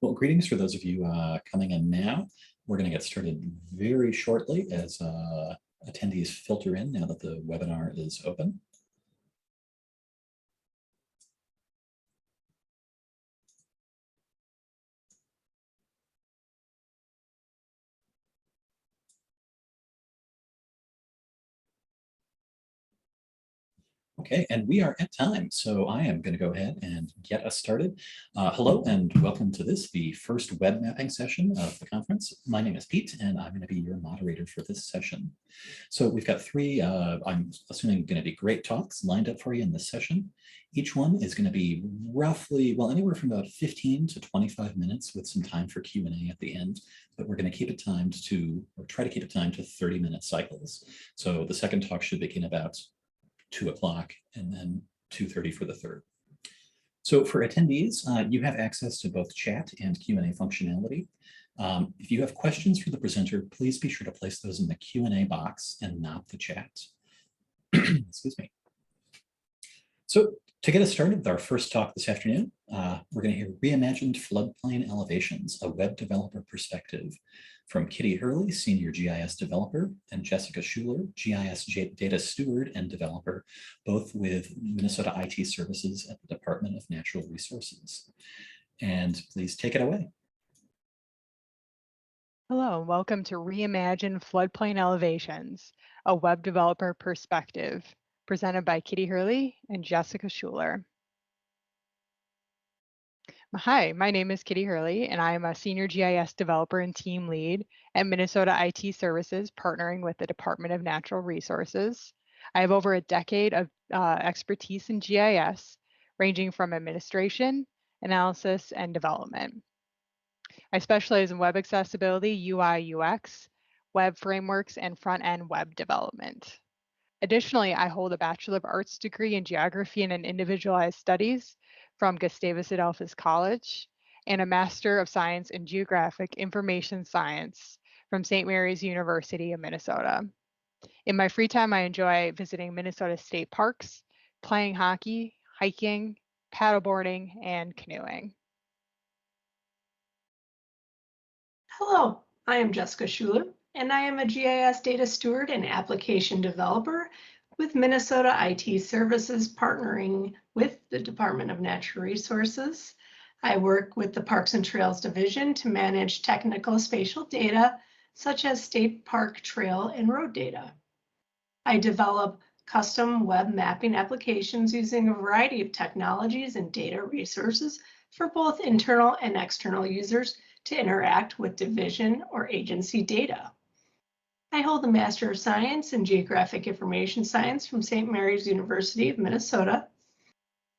Well, greetings for those of you coming in now. We're going to get started very shortly as attendees filter in now that the webinar is open. Okay, and we are at time, so I am going to go ahead and get us started. Hello and welcome to this, the first web mapping session of the conference. My name is Pete, and I'm going to be your moderator for this session. So we've got three, I'm assuming going to be great talks lined up for you in this session. Each one is going to be roughly, well, anywhere from about 15 to 25 minutes with some time for Q&A at the end, but we're going to keep it timed to, or try to keep it timed to 30-minute cycles. So the second talk should begin about 2 o'clock and then 2:30 for the third. So for attendees, you have access to both chat and Q&A functionality. If you have questions for the presenter, please be sure to place those in the Q&A box and not the chat. Excuse me. So to get us started with our first talk this afternoon, we're going to hear Reimagined Floodplain Elevations, a web developer perspective from Kitty Hurley, Senior GIS Developer, and Jessica Schuler, GIS Data Steward and Developer, both with Minnesota IT Services at the Department of Natural Resources. And please take it away. Hello, welcome to Reimagined Floodplain Elevations, a web developer perspective, presented by Kitty Hurley and Jessica Schuler. Hi, my name is Kitty Hurley, and I am a Senior GIS Developer and Team Lead at Minnesota IT Services, partnering with the Department of Natural Resources. I have over a decade of expertise in GIS, ranging from administration, analysis, and development. I specialize in web accessibility, UI, UX, web frameworks, and front-end web development. Additionally, I hold a Bachelor of Arts degree in Geography and Individualized Studies from Gustavus Adolphus College, and a Master of Science in Geographic Information Science from St. Mary's University of Minnesota. In my free time, I enjoy visiting Minnesota state parks, playing hockey, hiking, paddleboarding, and canoeing. Hello, I am Jessica Schuler, and I am a GIS Data Steward and Application Developer with Minnesota IT Services, partnering with the Department of Natural Resources. I work with the Parks and Trails Division to manage technical spatial data, such as state park trail and road data. I develop custom web mapping applications using a variety of technologies and data resources for both internal and external users to interact with division or agency data. I hold a Master of Science in Geographic Information Science from St. Mary's University of Minnesota.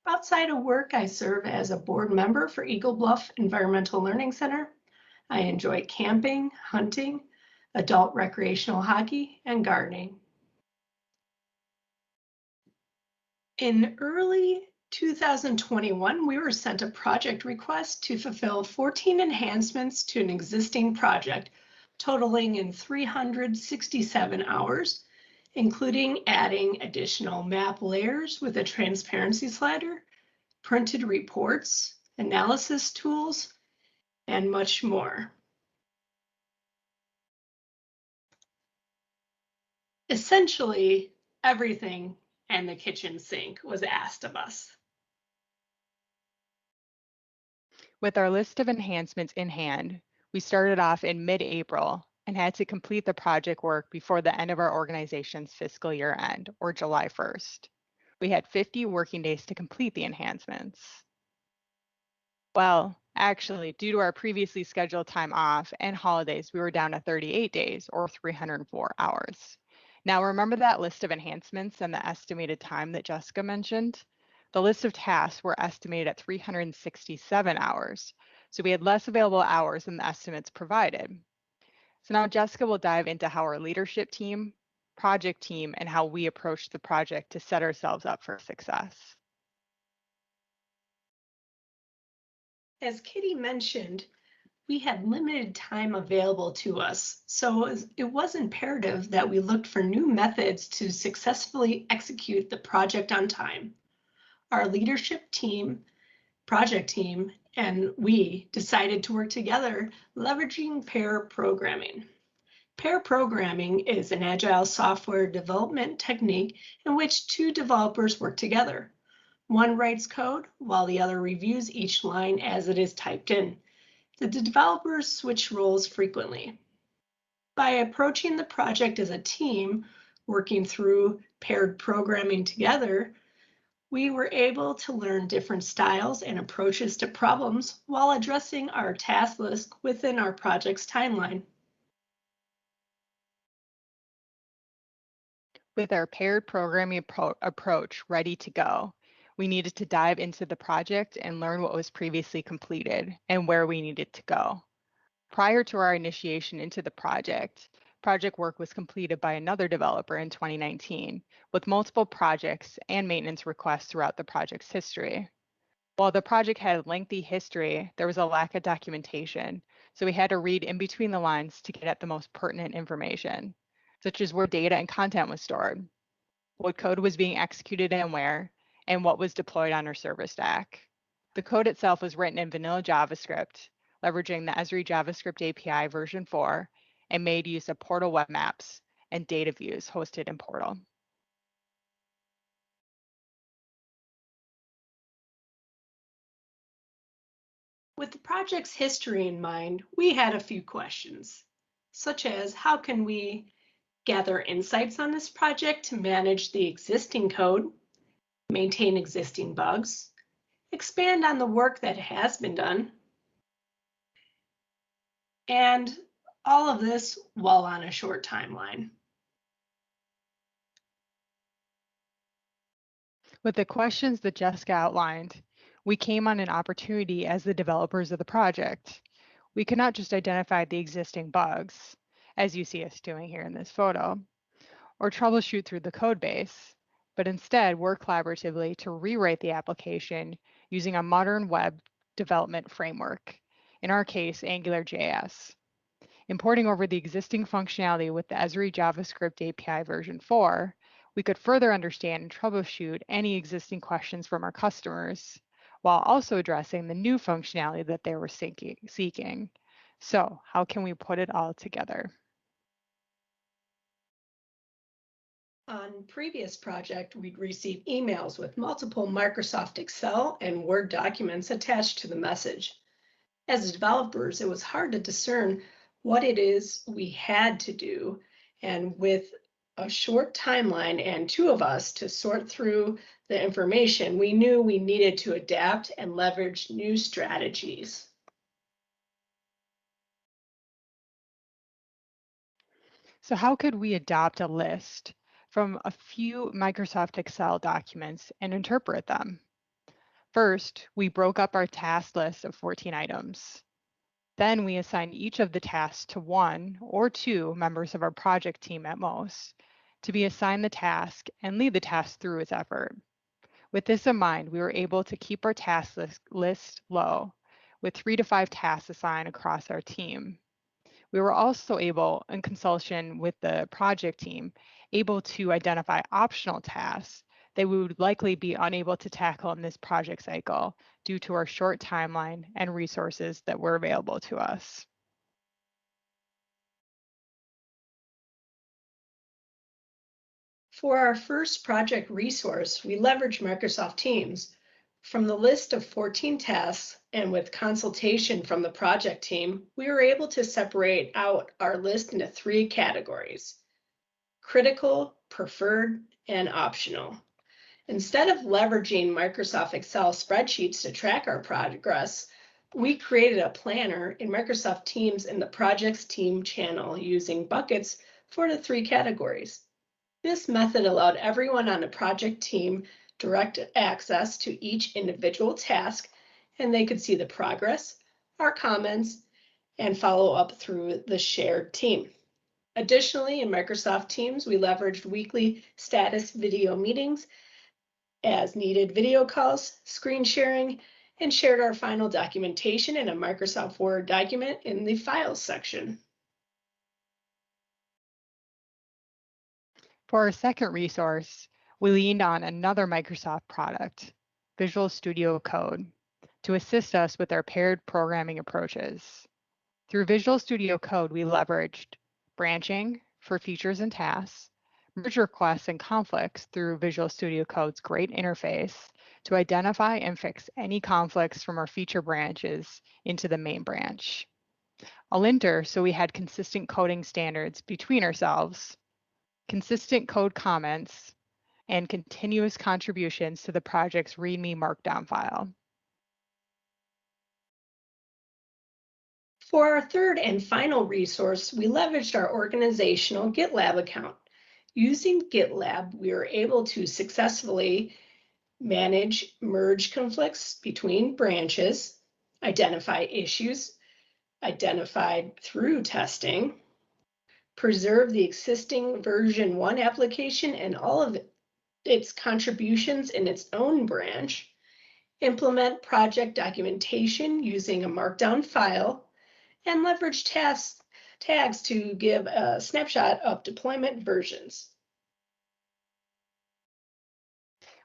Outside of work, I serve as a board member for Eagle Bluff Environmental Learning Center. I enjoy camping, hunting, adult recreational hockey, and gardening. In early 2021, we were sent a project request to fulfill 14 enhancements to an existing project, totaling in 367 hours, including adding additional map layers with a transparency slider, printed reports, analysis tools, and much more. Essentially, everything and the kitchen sink was asked of us. With our list of enhancements in hand, we started off in mid-April and had to complete the project work before the end of our organization's fiscal year end, or July 1st. We had 50 working days to complete the enhancements. Well, actually, due to our previously scheduled time off and holidays, we were down to 38 days, or 304 hours. Now, remember that list of enhancements and the estimated time that Jessica mentioned? The list of tasks were estimated at 367 hours, so we had less available hours than the estimates provided. So now Jessica will dive into how our leadership team, project team, and how we approached the project to set ourselves up for success. As Kitty mentioned, we had limited time available to us, so it was imperative that we looked for new methods to successfully execute the project on time. Our leadership team, project team, and we decided to work together leveraging pair programming. Pair programming is an agile software development technique in which two developers work together. One writes code while the other reviews each line as it is typed in. The developers switch roles frequently. By approaching the project as a team, working through paired programming together, we were able to learn different styles and approaches to problems while addressing our task list within our project's timeline. With our paired programming approach ready to go, we needed to dive into the project and learn what was previously completed and where we needed to go. Prior to our initiation into the project work was completed by another developer in 2019 with multiple projects and maintenance requests throughout the project's history. While the project had a lengthy history, there was a lack of documentation, so we had to read in between the lines to get at the most pertinent information, such as where data and content was stored, what code was being executed and where, and what was deployed on our server stack. The code itself was written in vanilla JavaScript, leveraging the Esri JavaScript API version 4, and made use of Portal web maps and data views hosted in Portal. With the project's history in mind, we had a few questions, such as how can we gather insights on this project to manage the existing code, maintain existing bugs, expand on the work that has been done, and all of this while on a short timeline. With the questions that Jessica outlined, we came on an opportunity as the developers of the project. We could not just identify the existing bugs, as you see us doing here in this photo, or troubleshoot through the code base, but instead work collaboratively to rewrite the application using a modern web development framework, in our case, Angular.js. Importing over the existing functionality with the Esri JavaScript API version 4, we could further understand and troubleshoot any existing questions from our customers, while also addressing the new functionality that they were seeking. So how can we put it all together? On previous project, we'd receive emails with multiple Microsoft Excel and Word documents attached to the message. As developers, it was hard to discern what it is we had to do. And with a short timeline and two of us to sort through the information, we knew we needed to adapt and leverage new strategies. So how could we adopt a list from a few Microsoft Excel documents and interpret them? First, we broke up our task list of 14 items. Then we assigned each of the tasks to one or two members of our project team at most to be assigned the task and lead the task through its effort. With this in mind, we were able to keep our task list low, with 3 to 5 tasks assigned across our team. We were also able, in consultation with the project team, able to identify optional tasks that we would likely be unable to tackle in this project cycle due to our short timeline and resources that were available to us. For our first project resource, we leveraged Microsoft Teams. From the list of 14 tasks and with consultation from the project team, we were able to separate out our list into 3 categories: critical, preferred, and optional. Instead of leveraging Microsoft Excel spreadsheets to track our progress, we created a planner in Microsoft Teams in the project's team channel using buckets for the 3 categories. This method allowed everyone on the project team direct access to each individual task, and they could see the progress, our comments, and follow up through the shared team. Additionally, in Microsoft Teams, we leveraged weekly status video meetings, as needed video calls, screen sharing, and shared our final documentation in a Microsoft Word document in the Files section. For our second resource, we leaned on another Microsoft product, Visual Studio Code, to assist us with our paired programming approaches. Through Visual Studio Code, we leveraged branching for features and tasks, merge requests and conflicts through Visual Studio Code's great interface to identify and fix any conflicts from our feature branches into the main branch. A linter, so we had consistent coding standards between ourselves, consistent code comments, and continuous contributions to the project's README Markdown file. For our third and final resource, we leveraged our organizational GitLab account. Using GitLab, we were able to successfully manage merge conflicts between branches, identify issues identified through testing, preserve the existing version 1 application and all of its contributions in its own branch, implement project documentation using a Markdown file, and leverage tags to give a snapshot of deployment versions.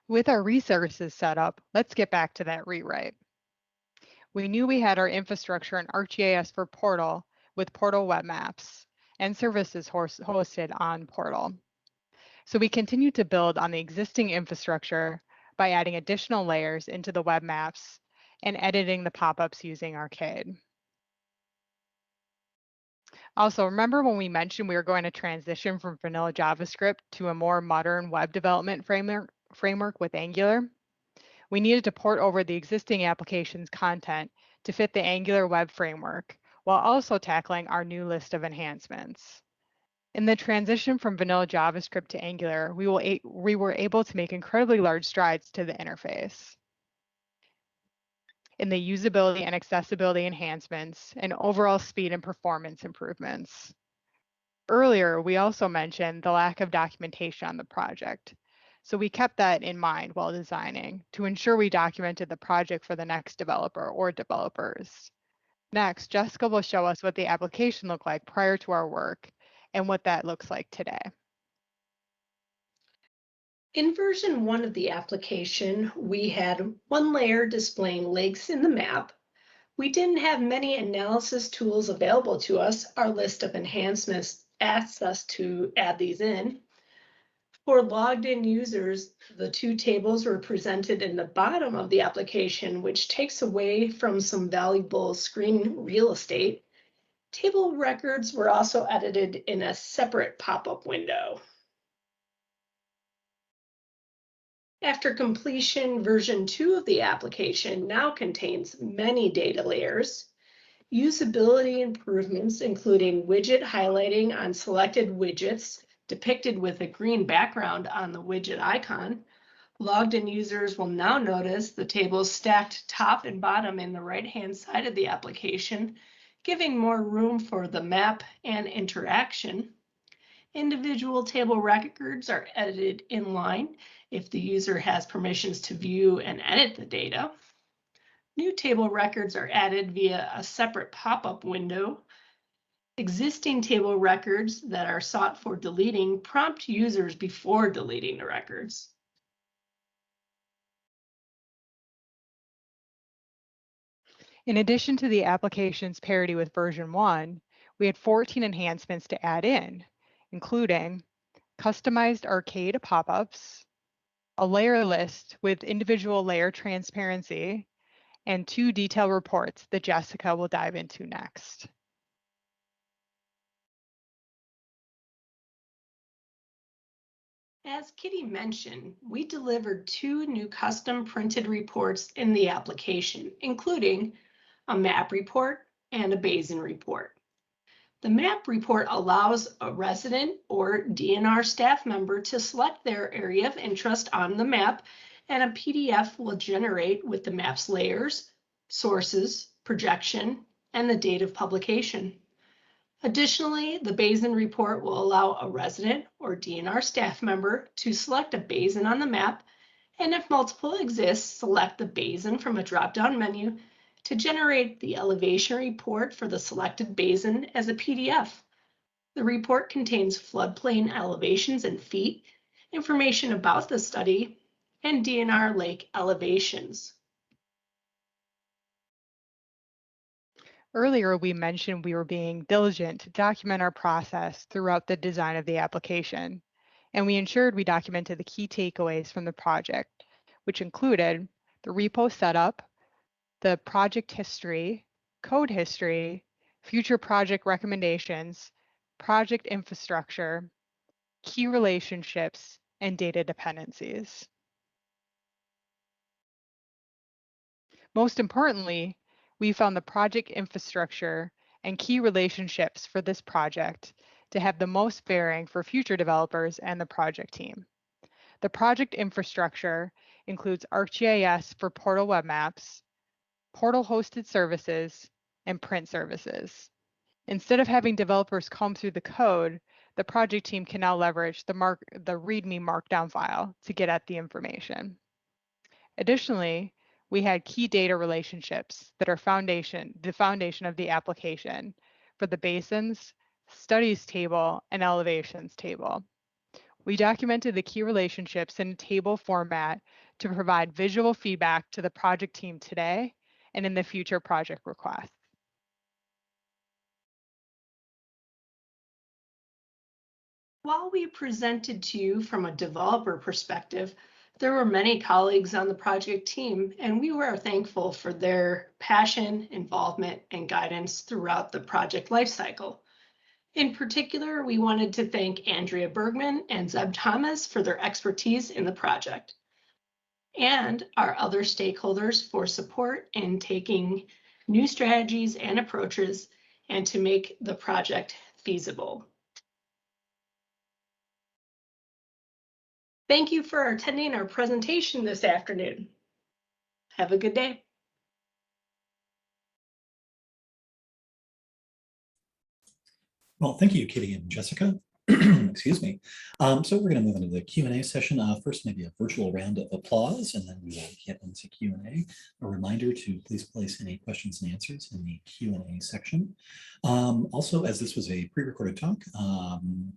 With our resources set up, let's get back to that rewrite. We knew we had our infrastructure in ArcGIS for Portal with Portal web maps and services hosted on Portal. So we continued to build on the existing infrastructure by adding additional layers into the web maps and editing the pop-ups using Arcade. Also, remember when we mentioned we were going to transition from vanilla JavaScript to a more modern web development framework with Angular? We needed to port over the existing application's content to fit the Angular web framework, while also tackling our new list of enhancements. In the transition from vanilla JavaScript to Angular, we were able to make incredibly large strides to the interface in the usability and accessibility enhancements and overall speed and performance improvements. Earlier, we also mentioned the lack of documentation on the project. So we kept that in mind while designing to ensure we documented the project for the next developer or developers. Next, Jessica will show us what the application looked like prior to our work and what that looks like today. In version 1 of the application, we had one layer displaying lakes in the map. We didn't have many analysis tools available to us. Our list of enhancements asked us to add these in. For logged in users, the two tables were presented in the bottom of the application, which takes away from some valuable screen real estate. Table records were also edited in a separate pop-up window. After completion, version 2 of the application now contains many data layers. Usability improvements, including widget highlighting on selected widgets, depicted with a green background on the widget icon. Logged in users will now notice the tables stacked top and bottom in the right-hand side of the application, giving more room for the map and interaction. Individual table records are edited inline if the user has permissions to view and edit the data. New table records are added via a separate pop-up window. Existing table records that are sought for deleting prompt users before deleting the records. In addition to the application's parity with version 1, we had 14 enhancements to add in, including customized Arcade pop-ups, a layer list with individual layer transparency, and 2 detail reports that Jessica will dive into next. As Kitty mentioned, we delivered 2 new custom printed reports in the application, including a map report and a basin report. The map report allows a resident or DNR staff member to select their area of interest on the map, and a PDF will generate with the map's layers, sources, projection, and the date of publication. Additionally, the basin report will allow a resident or DNR staff member to select a basin on the map, and if multiple exist, select the basin from a drop-down menu to generate the elevation report for the selected basin as a PDF. The report contains floodplain elevations in feet, information about the study, and DNR lake elevations. Earlier, we mentioned we were being diligent to document our process throughout the design of the application, and we ensured we documented the key takeaways from the project, which included the repo setup, the project history, code history, future project recommendations, project infrastructure, key relationships, and data dependencies. Most importantly, we found the project infrastructure and key relationships for this project to have the most bearing for future developers and the project team. The project infrastructure includes ArcGIS for portal web maps, portal hosted services, and print services. Instead of having developers comb through the code, the project team can now leverage the README markdown file to get at the information. Additionally, we had key data relationships that are the foundation of the application for the basins, studies table, and elevations table. We documented the key relationships in a table format to provide visual feedback to the project team today and in the future project requests. While we presented to you from a developer perspective, there were many colleagues on the project team, and we were thankful for their passion, involvement, and guidance throughout the project lifecycle. In particular, we wanted to thank Andrea Bergman and Zeb Thomas for their expertise in the project, and our other stakeholders for support in taking new strategies and approaches and to make the project feasible. Thank you for attending our presentation this afternoon. Have a good day. Well, thank you, Kitty and Jessica. Excuse me. So we're going to move into the Q&A session. First, maybe a virtual round of applause, and then we will get into Q&A. A reminder to please place any questions and answers in the Q&A section. Also, as this was a pre-recorded talk,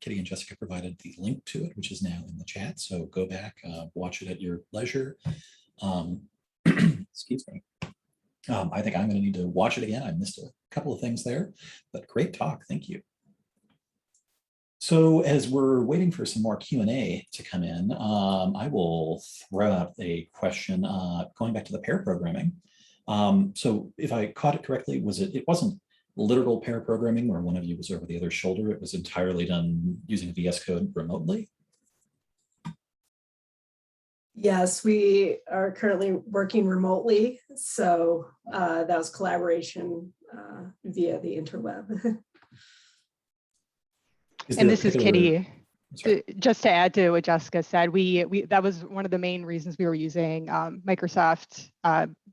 Kitty and Jessica provided the link to it, which is now in the chat. So go back, watch it at your leisure. Excuse me. I think I'm going to need to watch it again. I missed a couple of things there, but great talk. Thank you. So as we're waiting for some more Q&A to come in, I will throw out a question going back to the pair programming. So if I caught it correctly, it wasn't literal pair programming where one of you was over the other's shoulder. It was entirely done using VS Code remotely? Yes, we are currently working remotely. So that was collaboration via the interweb. And this is Kitty. Just to add to what Jessica said, that was one of the main reasons we were using Microsoft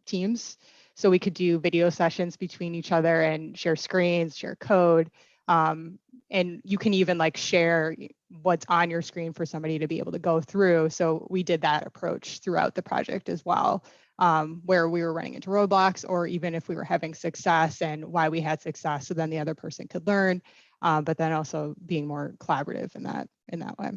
Teams. So we could do video sessions between each other and share screens, share code. And you can even like share what's on your screen for somebody to be able to go through. So we did that approach throughout the project as well, where we were running into roadblocks, or even if we were having success and why we had success, so then the other person could learn. But then also being more collaborative in that way.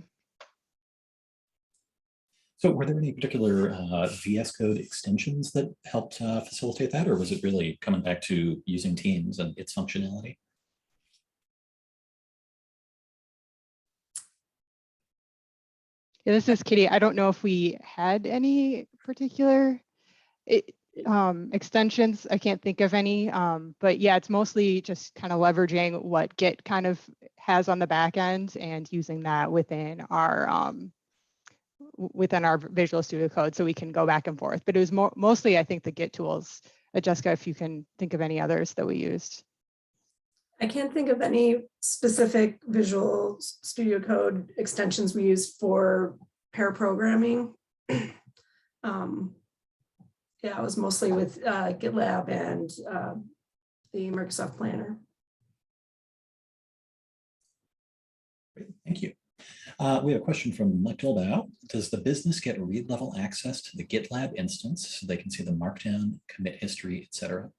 So were there any particular VS Code extensions that helped facilitate that, or was it really coming back to using Teams and its functionality? Yeah, this is Kitty. I don't know if we had any particular extensions. I can't think of any, but yeah, it's mostly just kind of leveraging what Git kind of has on the back end and using that within our Visual Studio Code, so we can go back and forth. But it was mostly, I think, the Git tools. Jessica, if you can think of any others that we used. I can't think of any specific Visual Studio Code extensions we use for pair programming. Yeah, it was mostly with GitLab and the Microsoft Planner. Great, thank you. We have a question from Mike Dolbau. Does the business get read level access to the GitLab instance so they can see the markdown, commit history, etc.?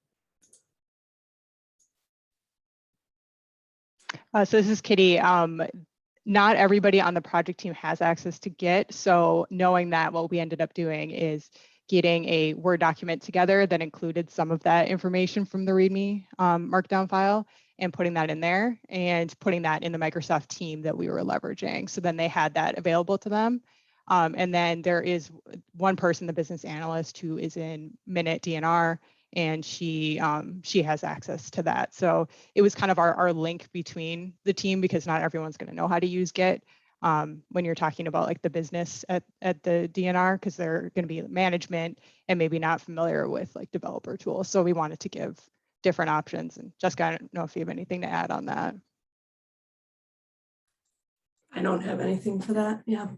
So this is Kitty. Not everybody on the project team has access to Git. So knowing that, what we ended up doing is getting a Word document together that included some of that information from the README markdown file and putting that in there and putting that in the Microsoft team that we were leveraging. So then they had that available to them. And then there is one person, the business analyst, who is in MNIT DNR, and she has access to that. So it was kind of our link between the team, because not everyone's going to know how to use Git when you're talking about like the business at the DNR, because they're going to be management and maybe not familiar with like developer tools. So we wanted to give different options. And Jessica, I don't know if you have anything to add on that. I don't have anything for that. Yeah.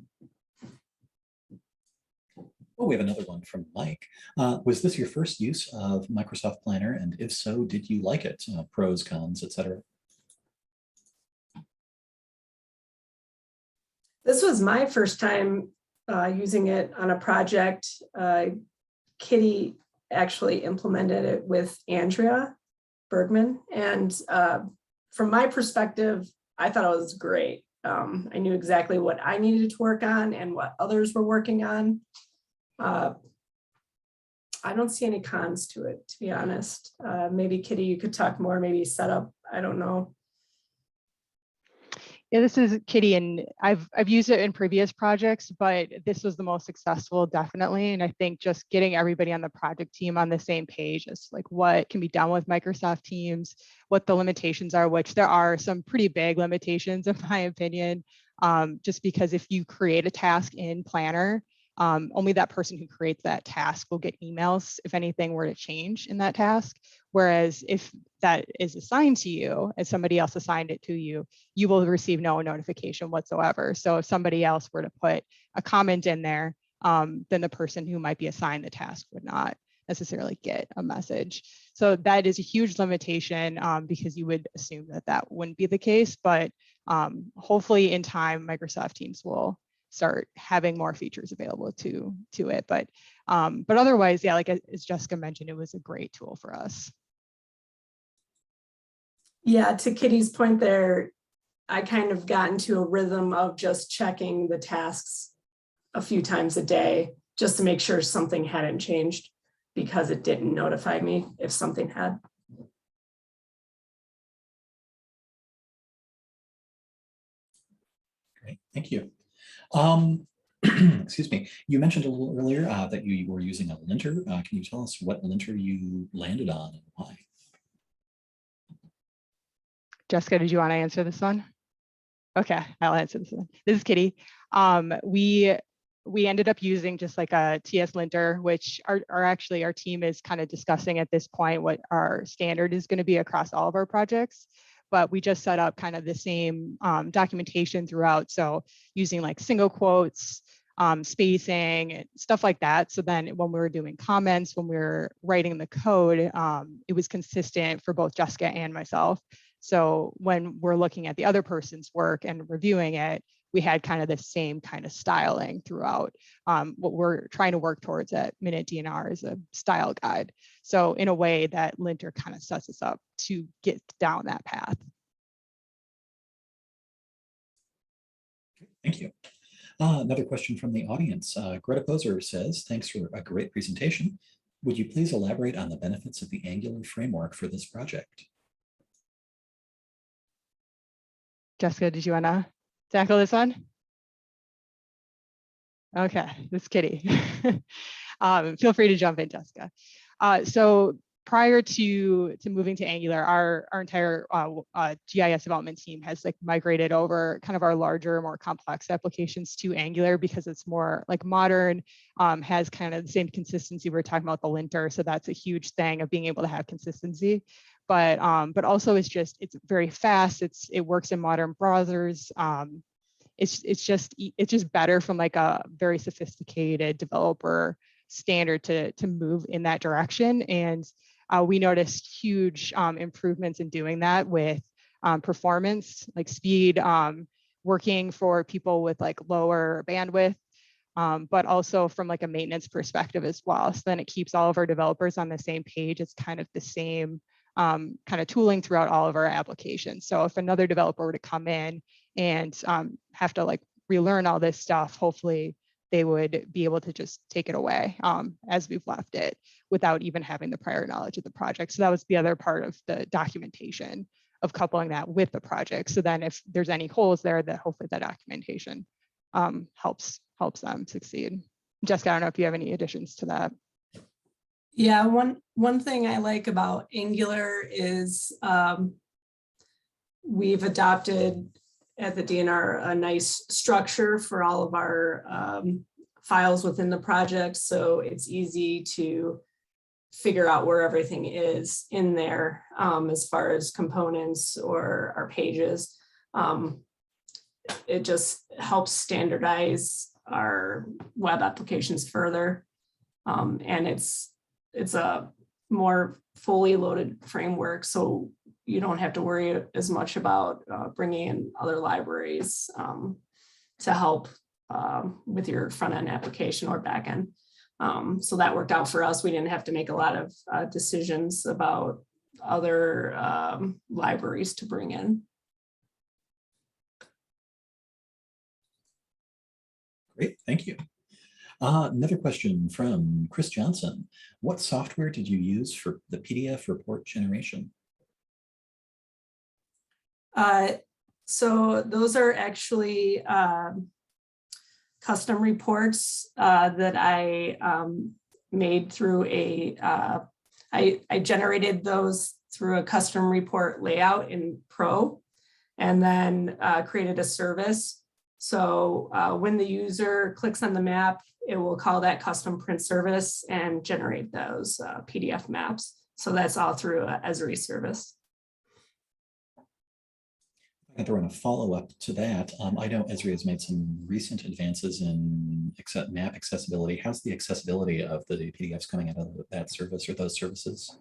Oh, we have another one from Mike. Was this your first use of Microsoft Planner? And if so, did you like it? Pros, cons, etc. This was my first time using it on a project. Kitty actually implemented it with Andrea Bergman. And from my perspective, I thought it was great. I knew exactly what I needed to work on and what others were working on. I don't see any cons to it, to be honest. Maybe Kitty, you could talk more, maybe setup, I don't know. Yeah, this is Kitty, and I've used it in previous projects, but this was the most successful, definitely. And I think just getting everybody on the project team on the same page is like what can be done with Microsoft Teams, what the limitations are, which there are some pretty big limitations in my opinion, just because if you create a task in Planner, only that person who creates that task will get emails if anything were to change in that task. Whereas if that is assigned to you and somebody else assigned it to you, you will receive no notification whatsoever. So if somebody else were to put a comment in there, then the person who might be assigned the task would not necessarily get a message. So that is a huge limitation because you would assume that that wouldn't be the case. But hopefully in time, Microsoft Teams will start having more features available to it. But otherwise, yeah, like as Jessica mentioned, it was a great tool for us. Yeah, to Kitty's point there, I kind of got into a rhythm of just checking the tasks a few times a day just to make sure something hadn't changed, because it didn't notify me if something had. Great, thank you. Excuse me, you mentioned a little earlier that you were using a linter. Can you tell us what linter you landed on and why? Jessica, did you want to answer this one? Okay, I'll answer this one. This is Kitty. We ended up using just like a TS linter, which actually our team is kind of discussing at this point what our standard is going to be across all of our projects. But we just set up kind of the same documentation throughout. So using like single quotes, spacing, stuff like that. So then when we were doing comments, when we were writing the code, it was consistent for both Jessica and myself. So when we're looking at the other person's work and reviewing it, we had kind of the same kind of styling throughout. What we're trying to work towards at MNIT DNR is a style guide. So in a way that linter kind of sets us up to get down that path. Thank you. Another question from the audience. Greta Poser says, thanks for a great presentation. Would you please elaborate on the benefits of the Angular framework for this project? Jessica, did you want to tackle this one? Okay, this is Kitty. Feel free to jump in, Jessica. So prior to moving to Angular, our entire GIS development team has like migrated over kind of our larger, more complex applications to Angular because it's more like modern, has kind of the same consistency. We were talking about the linter, so that's a huge thing of being able to have consistency. But also it's very fast. It works in modern browsers. It's just better from like a very sophisticated developer standard to move in that direction. And we noticed huge improvements in doing that with performance, like speed, working for people with like lower bandwidth, but also from like a maintenance perspective as well. So then it keeps all of our developers on the same page. It's kind of the same kind of tooling throughout all of our applications. So if another developer were to come in and have to like relearn all this stuff, hopefully they would be able to just take it away as we've left it without even having the prior knowledge of the project. So that was the other part of the documentation of coupling that with the project. So then if there's any holes there, that hopefully that documentation helps them succeed. Jessica, I don't know if you have any additions to that. Yeah, one thing I like about Angular is we've adopted at the DNR a nice structure for all of our files within the project. So it's easy to figure out where everything is in there as far as components or our pages. It just helps standardize our web applications further. And it's a more fully loaded framework, so you don't have to worry as much about bringing in other libraries to help with your front-end application or back-end. So that worked out for us. We didn't have to make a lot of decisions about other libraries to bring in. Great, thank you. Another question from Chris Johnson. What software did you use for the PDF report generation? So those are actually custom reports that I made through I generated those through a custom report layout in Pro, and then created a service. So when the user clicks on the map, it will call that custom print service and generate those PDF maps. So that's all through an Esri service. I throw in a follow-up to that. I know Esri has made some recent advances in map accessibility. How's the accessibility of the PDFs coming out of that service or those services?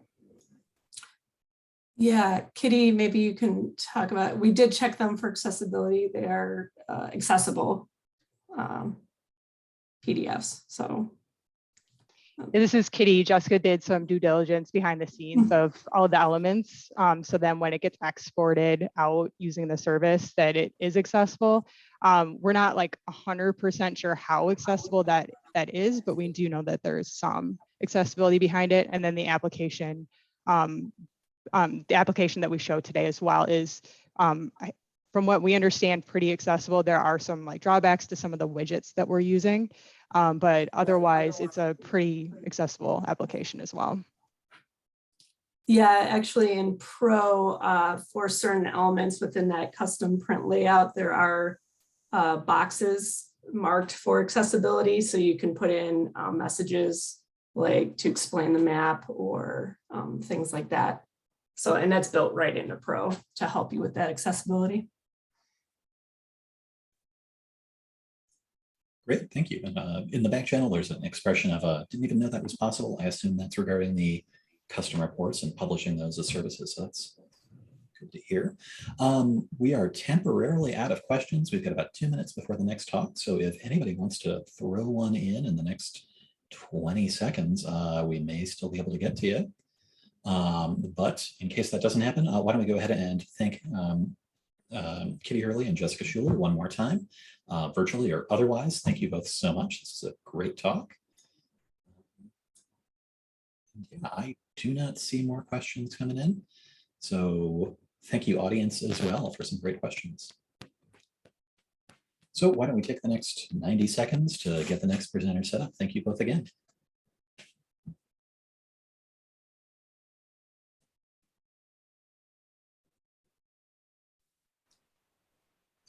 Yeah, Kitty, maybe you can talk about, we did check them for accessibility. They are accessible PDFs, so. This is Kitty. Jessica did some due diligence behind the scenes of all the elements. So then when it gets exported out using the service, that it is accessible. We're not like 100% sure how accessible that is, but we do know that there is some accessibility behind it. And then the application that we show today as well is, from what we understand, pretty accessible. There are some like drawbacks to some of the widgets that we're using, but otherwise it's a pretty accessible application as well. Yeah, actually in Pro, for certain elements within that custom print layout, there are boxes marked for accessibility. So you can put in messages like to explain the map or things like that. So, and that's built right into Pro to help you with that accessibility. Great, thank you. And in the back channel, there's an expression of didn't even know that was possible. I assume that's regarding the custom reports and publishing those as services. So that's good to hear. We are temporarily out of questions. We've got about 2 minutes before the next talk. So if anybody wants to throw one in the next 20 seconds, we may still be able to get to you. But in case that doesn't happen, why don't we go ahead and thank Kitty Hurley and Jessica Schuler one more time, virtually or otherwise. Thank you both so much. This is a great talk. Yeah, I do not see more questions coming in. So thank you, audience, as well, for some great questions. So why don't we take the next 90 seconds to get the next presenter set up. Thank you both again.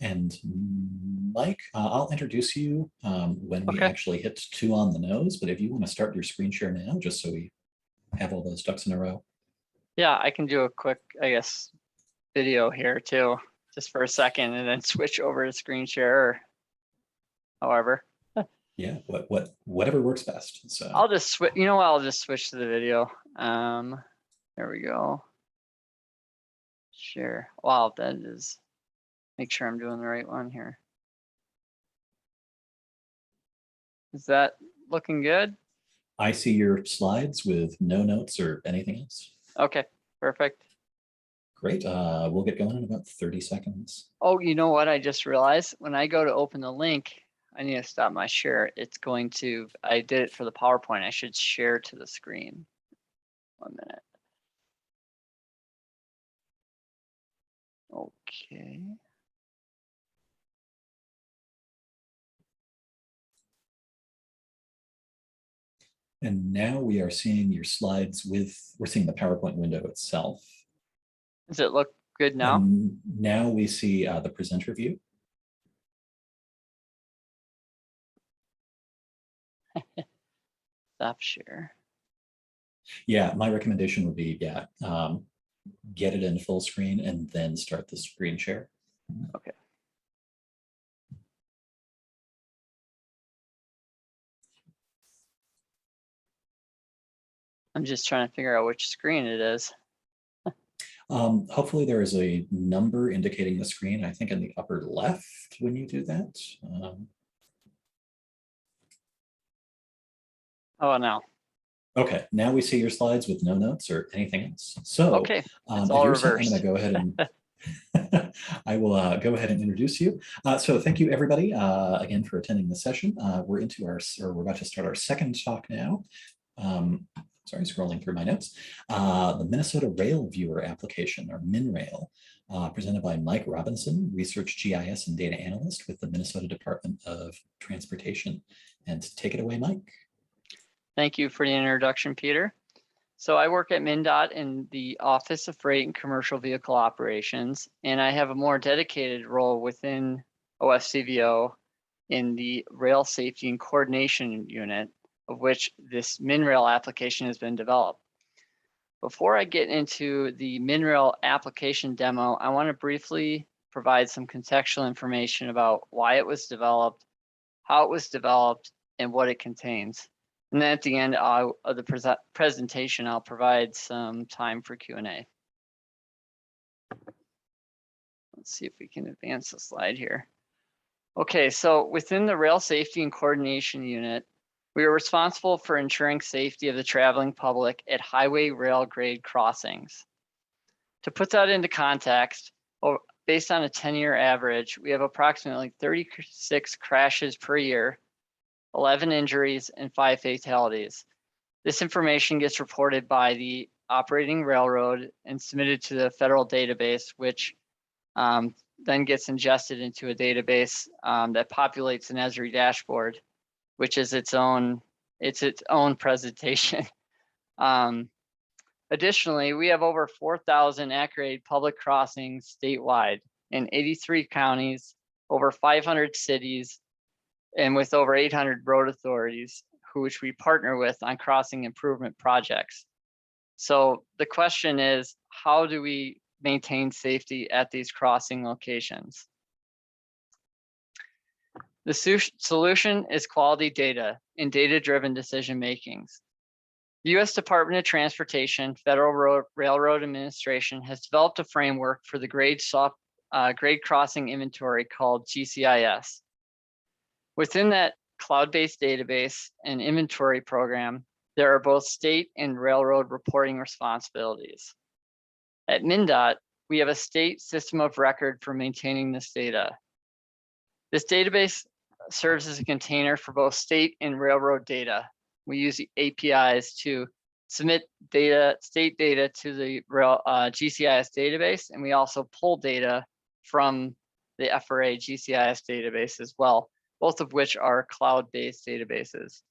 And Mike, I'll introduce you when we actually hit 2 on the nose, but if you want to start your screen share now, just so we have all those ducks in a row. Yeah, I can do a quick, I guess, video here too, just for a second, and then switch over to screen share, or however. Yeah, whatever works best. So I'll just switch, you know what, I'll just switch to the video. There we go. Share. Wow, that is, make sure I'm doing the right one here. Is that looking good? I see your slides with no notes or anything else. Okay, perfect. Great. We'll get going in about 30 seconds. Oh, you know what? I just realized when I go to open the link, I need to stop my share. It's going to, I did it for the PowerPoint. I should share to the screen. 1 minute. Okay. And now we are seeing your slides we're seeing the PowerPoint window itself. Does it look good now? And now we see the presenter view. Stop share. Yeah, my recommendation would be, get it in full screen and then start the screen share. Okay. I'm just trying to figure out which screen it is. Hopefully there is a number indicating the screen, I think in the upper left when you do that. Oh, no. Okay, now we see your slides with no notes or anything else. So Okay, it's if all you're set, I'm reversed. going to go ahead and I will go ahead and introduce you. So thank you everybody again for attending the session. We're about to start our second talk now. Sorry, scrolling through my notes. The Minnesota Rail Viewer application, or MnRail, presented by Mike Robinson, Research GIS and Data Analyst with the Minnesota Department of Transportation. And take it away, Mike. Thank you for the introduction, Peter. So I work at MnDOT in the Office of Freight and Commercial Vehicle Operations, and I have a more dedicated role within OFCVO in the Rail Safety and Coordination Unit, of which this MnRail application has been developed. Before I get into the MnRail application demo, I want to briefly provide some contextual information about why it was developed, how it was developed, and what it contains. And then at the end of the presentation, I'll provide some time for Q&A. Let's see if we can advance the slide here. Okay, so within the Rail Safety and Coordination Unit, we are responsible for ensuring safety of the traveling public at highway rail grade crossings. To put that into context, based on a 10-year average, we have approximately 36 crashes per year, 11 injuries, and 5 fatalities. This information gets reported by the operating railroad and submitted to the federal database, which then gets ingested into a database that populates an Esri dashboard, which is its own presentation. Additionally, we have over 4,000 accurate public crossings statewide in 83 counties, over 500 cities, and with over 800 road authorities, which we partner with on crossing improvement projects. So the question is, how do we maintain safety at these crossing locations? The solution is quality data and data-driven decision makings. The U.S. Department of Transportation, Federal Railroad Administration has developed a framework for the grade crossing inventory called GCIS. Within that cloud-based database and inventory program, there are both state and railroad reporting responsibilities. At MnDOT, we have a state system of record for maintaining this data. This database serves as a container for both state and railroad data. We use the APIs to submit data, state data to the GCIS database, and we also pull data from the FRA GCIS database as well, both of which are cloud-based databases.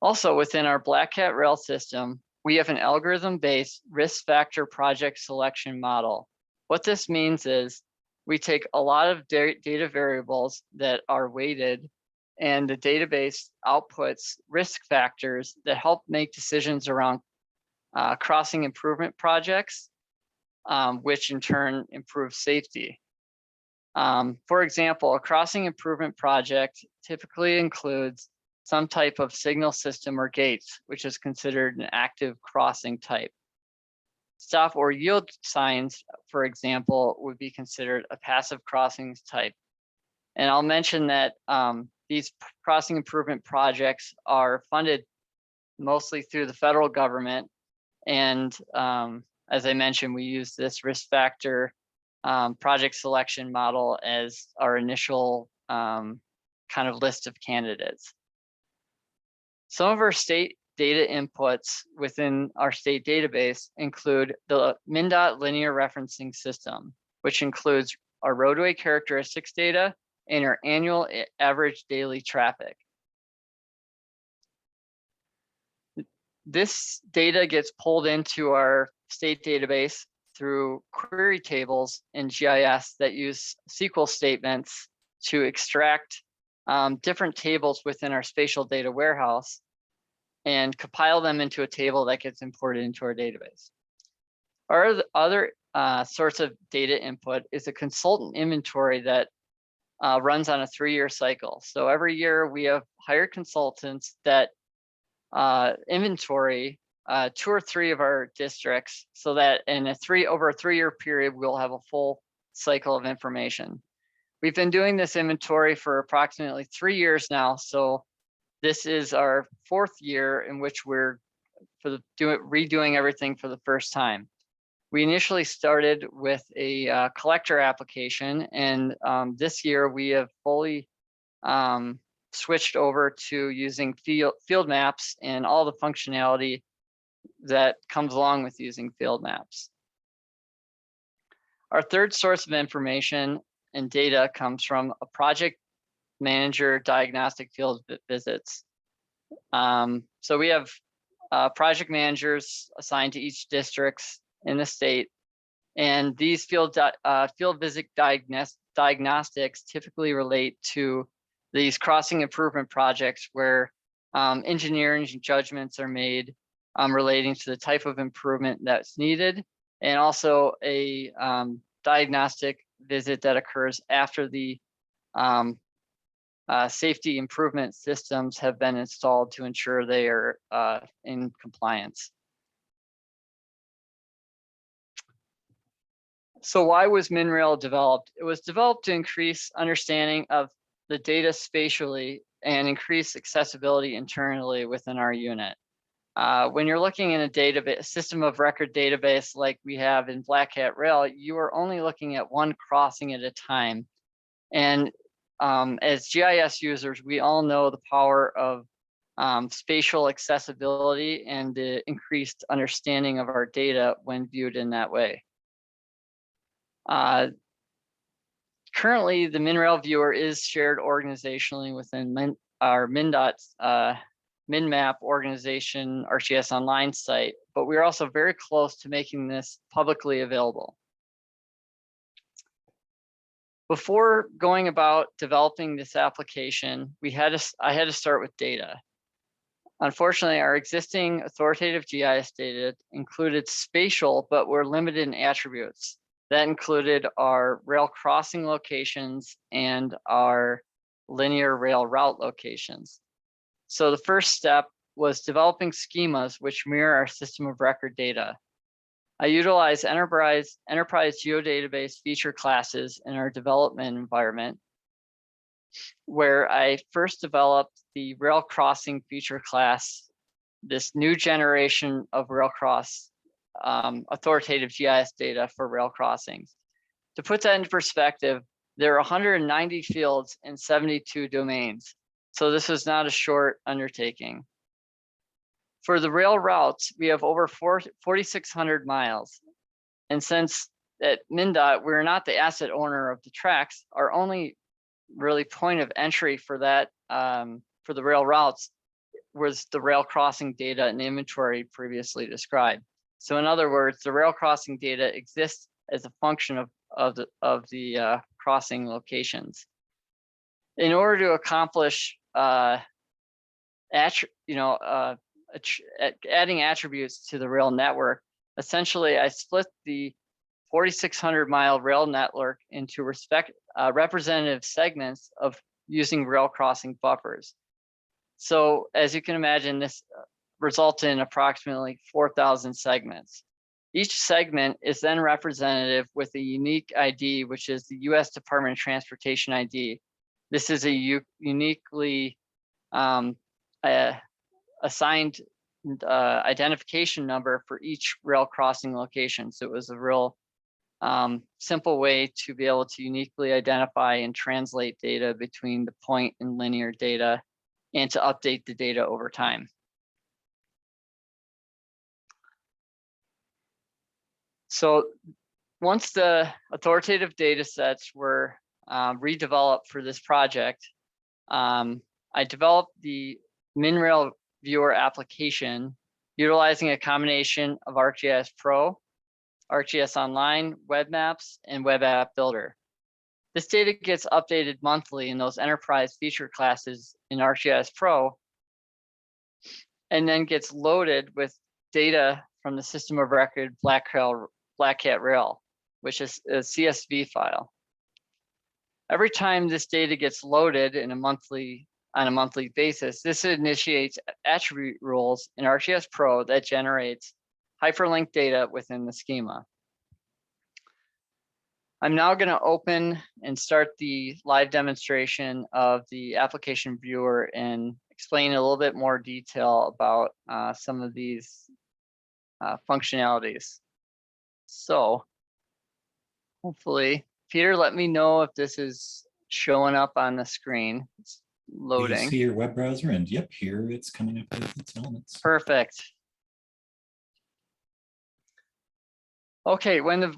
Also, within our Black Cat Rail system, we have an algorithm-based risk factor project selection model. What this means is we take a lot of data variables that are weighted, and the database outputs risk factors that help make decisions around crossing improvement projects, which in turn improve safety. For example, a crossing improvement project typically includes some type of signal system or gates, which is considered an active crossing type. Stop or yield signs, for example, would be considered a passive crossings type. And I'll mention that these crossing improvement projects are funded mostly through the federal government. And as I mentioned, we use this risk factor project selection model as our initial kind of list of candidates. Some of our state data inputs within our state database include the MnDOT linear referencing system, which includes our roadway characteristics data and our annual average daily traffic. This data gets pulled into our state database through query tables in GIS that use SQL statements to extract different tables within our spatial data warehouse and compile them into a table that gets imported into our database. Our other source of data input is a consultant inventory that runs on a 3-year cycle. So every year we have hired consultants that inventory 2 or 3 of our districts, so that in over a 3-year period, we'll have a full cycle of information. We've been doing this inventory for approximately 3 years now. So this is our 4th year in which we're redoing everything for the first time. We initially started with a collector application, and this year we have fully switched over to using field maps and all the functionality that comes along with using field maps. Our third source of information and data comes from a project manager diagnostic field visits. So we have project managers assigned to each district in the state, and these field visit diagnostics typically relate to these crossing improvement projects where engineering judgments are made relating to the type of improvement that's needed, and also a diagnostic visit that occurs after the safety improvement systems have been installed to ensure they are in compliance. So why was MnRail developed? It was developed to increase understanding of the data spatially and increase accessibility internally within our unit. When you're looking in a database, system of record database like we have in Black Hat Rail, you are only looking at one crossing at a time. And as GIS users, we all know the power of spatial accessibility and the increased understanding of our data when viewed in that way. Currently, the MnRail viewer is shared organizationally within our MnDOT MnMap organization ArcGIS Online site, but we are also very close to making this publicly available. Before going about developing this application, I had to start with data. Unfortunately, our existing authoritative GIS data included spatial, but were limited in attributes. That included our rail crossing locations and our linear rail route locations. So the first step was developing schemas which mirror our system of record data. I utilize enterprise geodatabase feature classes in our development environment, where I first developed the rail crossing feature class, this new generation of rail cross authoritative GIS data for rail crossings. To put that into perspective, there are 190 fields and 72 domains. So this is not a short undertaking. For the rail routes, we have over 4,600 miles. And since at MnDOT, we're not the asset owner of the tracks, our only really point of entry for that, for the rail routes, was the rail crossing data and inventory previously described. So in other words, the rail crossing data exists as a function of the crossing locations. In order to accomplish adding attributes to the rail network, essentially I split the 4,600 mile rail network into representative segments of using rail crossing buffers. So as you can imagine, this resulted in approximately 4,000 segments. Each segment is then representative with a unique ID, which is the U.S. Department of Transportation ID. This is a uniquely assigned identification number for each rail crossing location. So it was a real simple way to be able to uniquely identify and translate data between the point and linear data and to update the data over time. So once the authoritative data sets were redeveloped for this project, I developed the MnRail viewer application utilizing a combination of ArcGIS Pro, ArcGIS Online, Web Maps, and Web App Builder. This data gets updated monthly in those enterprise feature classes in ArcGIS Pro, and then gets loaded with data from the system of record Black Cat Rail, which is a CSV file. Every time this data gets loaded on a monthly basis, this initiates attribute rules in ArcGIS Pro that generates hyperlinked data within the schema. I'm now going to open and start the live demonstration of the application viewer and explain a little bit more detail about some of these functionalities. So hopefully, Peter, let me know if this is showing up on the screen. It's loading. You see your web browser, and yep, here it's coming up with its elements. Perfect. Okay, when the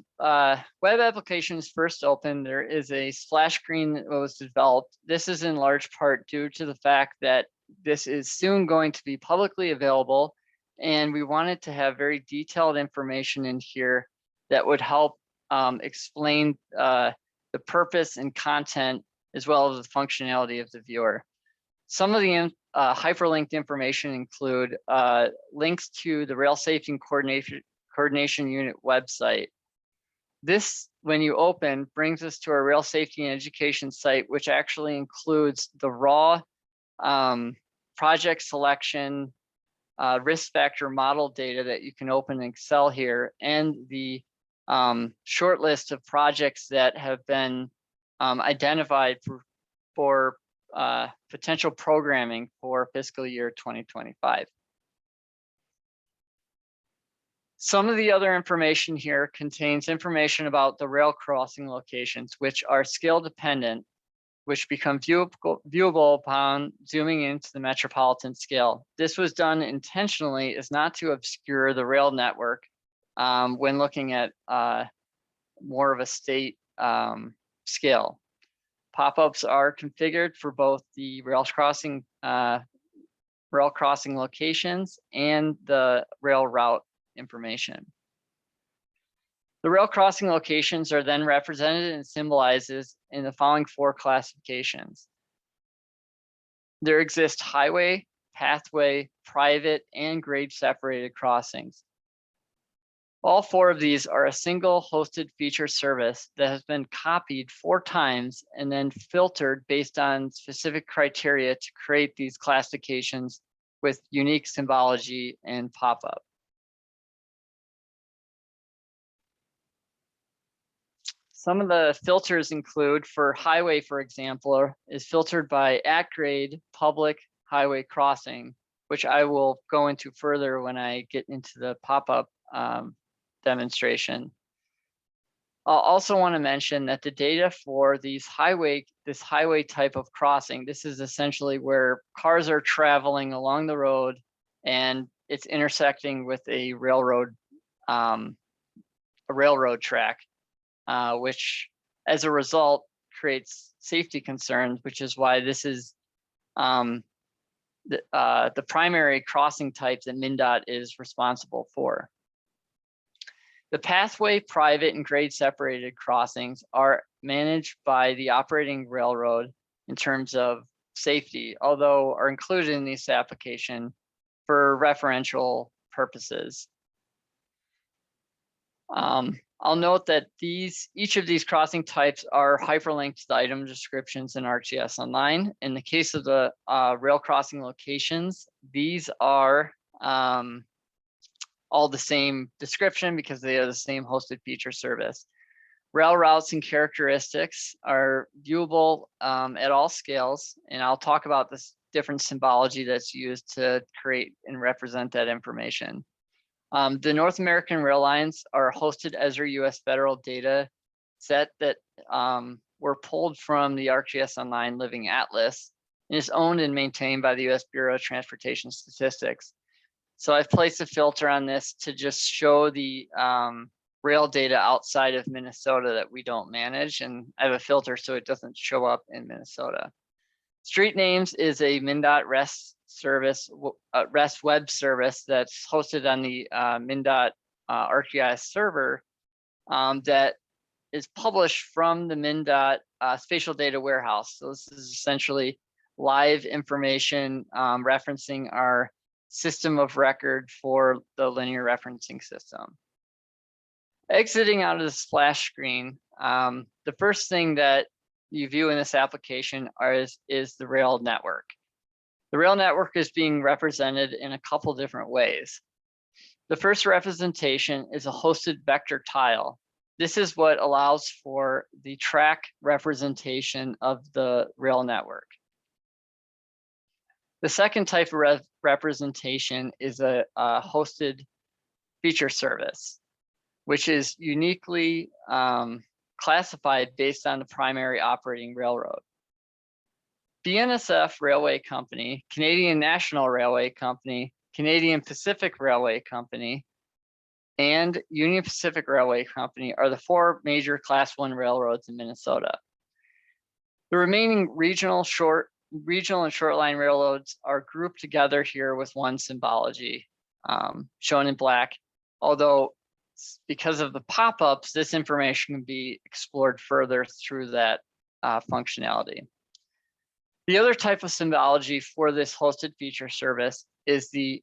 web application is first opened, there is a splash screen that was developed. This is in large part due to the fact that this is soon going to be publicly available, and we wanted to have very detailed information in here that would help explain the purpose and content as well as the functionality of the viewer. Some of the hyperlinked information include links to the Rail Safety and Coordination Unit website. This, when you open, brings us to our Rail Safety and Education site, which actually includes the raw project selection, risk factor model data that you can open in Excel here, and the short list of projects that have been identified for potential programming for fiscal year 2025. Some of the other information here contains information about the rail crossing locations, which are scale dependent, which become viewable upon zooming into the metropolitan scale. This was done intentionally as not to obscure the rail network when looking at more of a state scale. Pop-ups are configured for both the rail crossing locations and the rail route information. The rail crossing locations are then represented and symbolizes in the following 4 classifications. There exist highway, pathway, private, and grade separated crossings. All 4 of these are a single hosted feature service that has been copied 4 times and then filtered based on specific criteria to create these classifications with unique symbology and pop-up. Some of the filters include, for highway, for example, is filtered by @grade public highway crossing, which I will go into further when I get into the pop-up demonstration. I'll also want to mention that the data for this highway type of crossing, this is essentially where cars are traveling along the road and it's intersecting with a railroad track. Which as a result creates safety concerns, which is why this is the primary crossing type that MnDOT is responsible for. The pathway, private, and grade separated crossings are managed by the operating railroad in terms of safety, although are included in this application for referential purposes. I'll note that each of these crossing types are hyperlinked to the item descriptions in ArcGIS Online. In the case of the rail crossing locations, these are all the same description because they are the same hosted feature service. Rail routes and characteristics are viewable at all scales, and I'll talk about this different symbology that's used to create and represent that information. The North American rail lines are hosted Esri US federal data set that were pulled from the ArcGIS Online Living Atlas and is owned and maintained by the US Bureau of Transportation Statistics. So I've placed a filter on this to just show the rail data outside of Minnesota that we don't manage. And I have a filter so it doesn't show up in Minnesota. Street names is a MnDOT REST service, REST web service that's hosted on the MnDOT ArcGIS server that is published from the MnDOT spatial data warehouse. So this is essentially live information referencing our system of record for the linear referencing system. Exiting out of the splash screen, the first thing that you view in this application is the rail network. The rail network is being represented in a couple different ways. The first representation is a hosted vector tile. This is what allows for the track representation of the rail network. The second type of representation is a hosted feature service, which is uniquely classified based on the primary operating railroad. BNSF Railway Company, Canadian National Railway Company, Canadian Pacific Railway Company, and Union Pacific Railway Company are the 4 major Class 1 railroads in Minnesota. The remaining regional and short line railroads are grouped together here with one symbology, shown in black, although because of the pop-ups, this information can be explored further through that functionality. The other type of symbology for this hosted feature service is the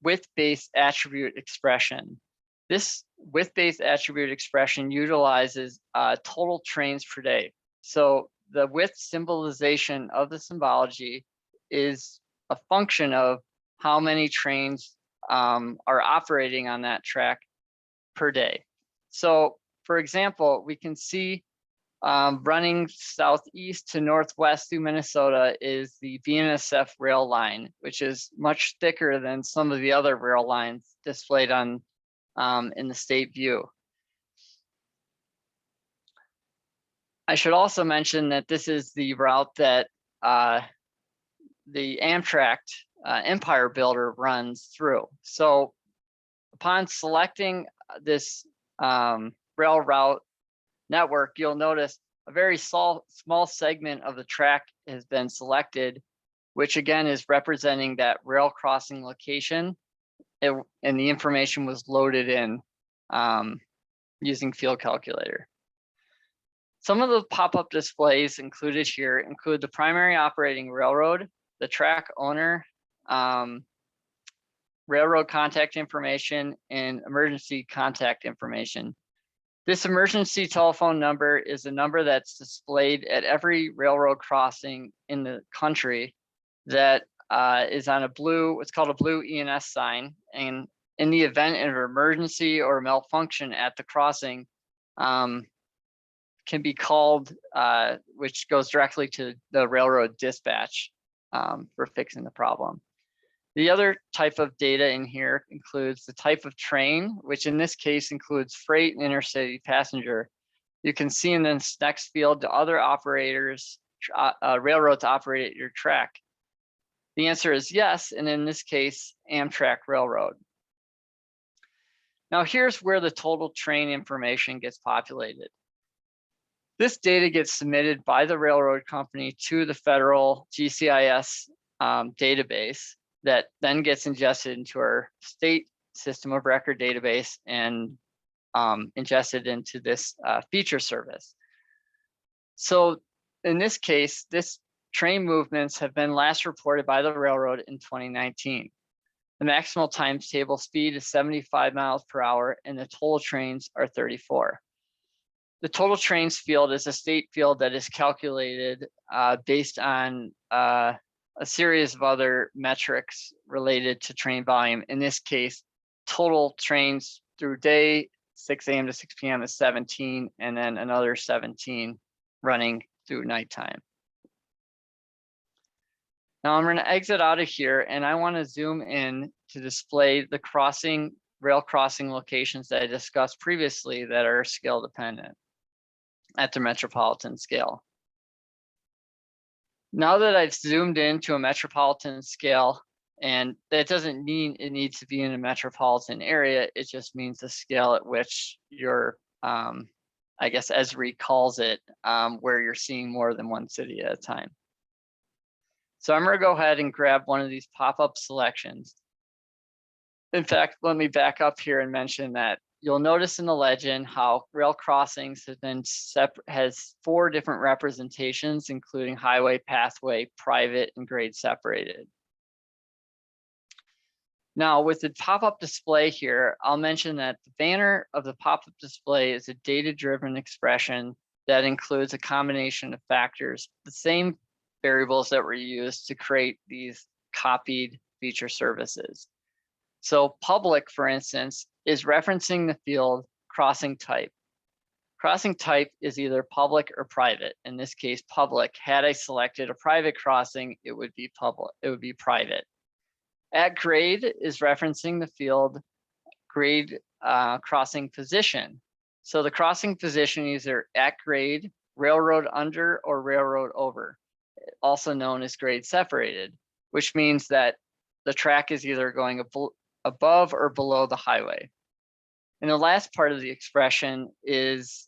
width-based attribute expression. This width-based attribute expression utilizes total trains per day. So the width symbolization of the symbology is a function of how many trains are operating on that track per day. So for example, we can see running southeast to northwest through Minnesota is the BNSF rail line, which is much thicker than some of the other rail lines displayed on in the state view. I should also mention that this is the route that the Amtrak Empire Builder runs through. So upon selecting this rail route network, you'll notice a very small segment of the track has been selected, which again is representing that rail crossing location, and the information was loaded in using Field Calculator. Some of the pop-up displays included here include the primary operating railroad, the track owner, railroad contact information, and emergency contact information. This emergency telephone number is a number that's displayed at every railroad crossing in the country that is on a blue, what's called a blue ENS sign. And in the event of an emergency or malfunction at the crossing, can be called, which goes directly to the railroad dispatch for fixing the problem. The other type of data in here includes the type of train, which in this case includes freight and intercity passenger. You can see in this next field the other operators, railroads operate at your track. The answer is yes, and in this case, Amtrak Railroad. Now here's where the total train information gets populated. This data gets submitted by the railroad company to the federal GCIS database that then gets ingested into our state system of record database and ingested into this feature service. So in this case, this train movements have been last reported by the railroad in 2019. The maximal times table speed is 75 miles per hour and the total trains are 34. The total trains field is a state field that is calculated based on a series of other metrics related to train volume. In this case, total trains through day, 6 a.m. to 6 p.m. is 17, and then another 17 running through nighttime. Now I'm going to exit out of here and I want to zoom in to display the rail crossing locations that I discussed previously that are scale dependent at the metropolitan scale. Now that I've zoomed into a metropolitan scale, and that doesn't mean it needs to be in a metropolitan area, it just means the scale at which your, I guess Esri calls it, where you're seeing more than one city at a time. So I'm gonna go ahead and grab one of these pop-up selections. In fact, let me back up here and mention that you'll notice in the legend how rail crossings has 4 different representations, including highway, pathway, private, and grade separated. Now with the pop-up display here, I'll mention that the banner of the pop-up display is a data-driven expression that includes a combination of factors, the same variables that were used to create these copied feature services. So public, for instance, is referencing the field crossing type. Crossing type is either public or private. In this case, public. Had I selected a private crossing, it would be public. It would be private. At grade is referencing the field grade crossing position. So the crossing position is either at grade, railroad under, or railroad over, also known as grade separated, which means that the track is either going above or below the highway. And the last part of the expression is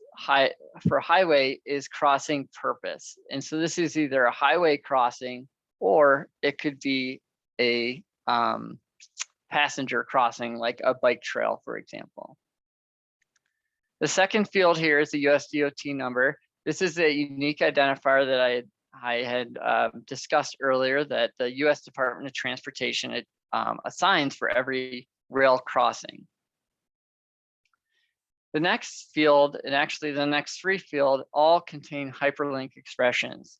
for highway is crossing purpose. And so this is either a highway crossing or it could be a passenger crossing, like a bike trail, for example. The second field here is the USDOT number. This is a unique identifier that I had discussed earlier that the U.S. Department of Transportation assigns for every rail crossing. The next field, and actually the next 3 fields, all contain hyperlink expressions.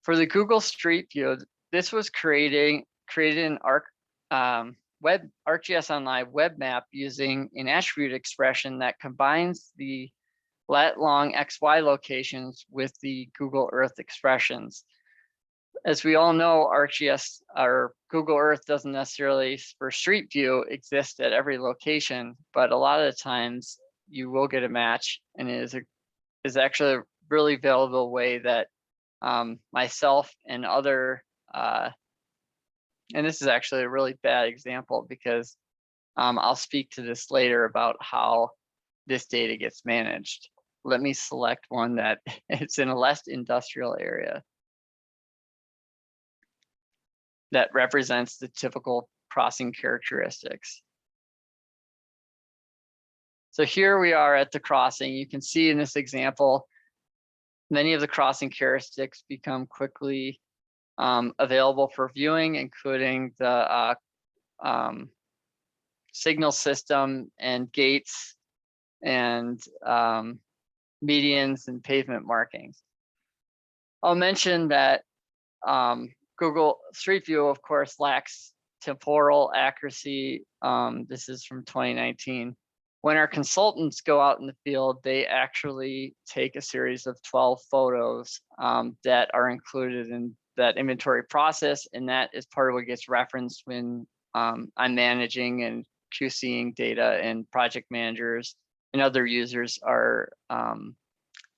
For the Google Street View, this was created in ArcGIS Online web map using an attribute expression that combines the lat long XY locations with the Google Earth expressions. As we all know, ArcGIS or Google Earth doesn't necessarily for Street View exist at every location, but a lot of the times you will get a match, and it is actually a really valuable way that myself and other and this is actually a really bad example because I'll speak to this later about how this data gets managed. Let me select one that it's in a less industrial area that represents the typical crossing characteristics. So here we are at the crossing. You can see in this example, many of the crossing characteristics become quickly available for viewing, including the signal system and gates and medians and pavement markings. I'll mention that Google Street View, of course, lacks temporal accuracy. This is from 2019. When our consultants go out in the field, they actually take a series of 12 photos that are included in that inventory process, and that is part of what gets referenced when I'm managing and QCing data, and project managers and other users are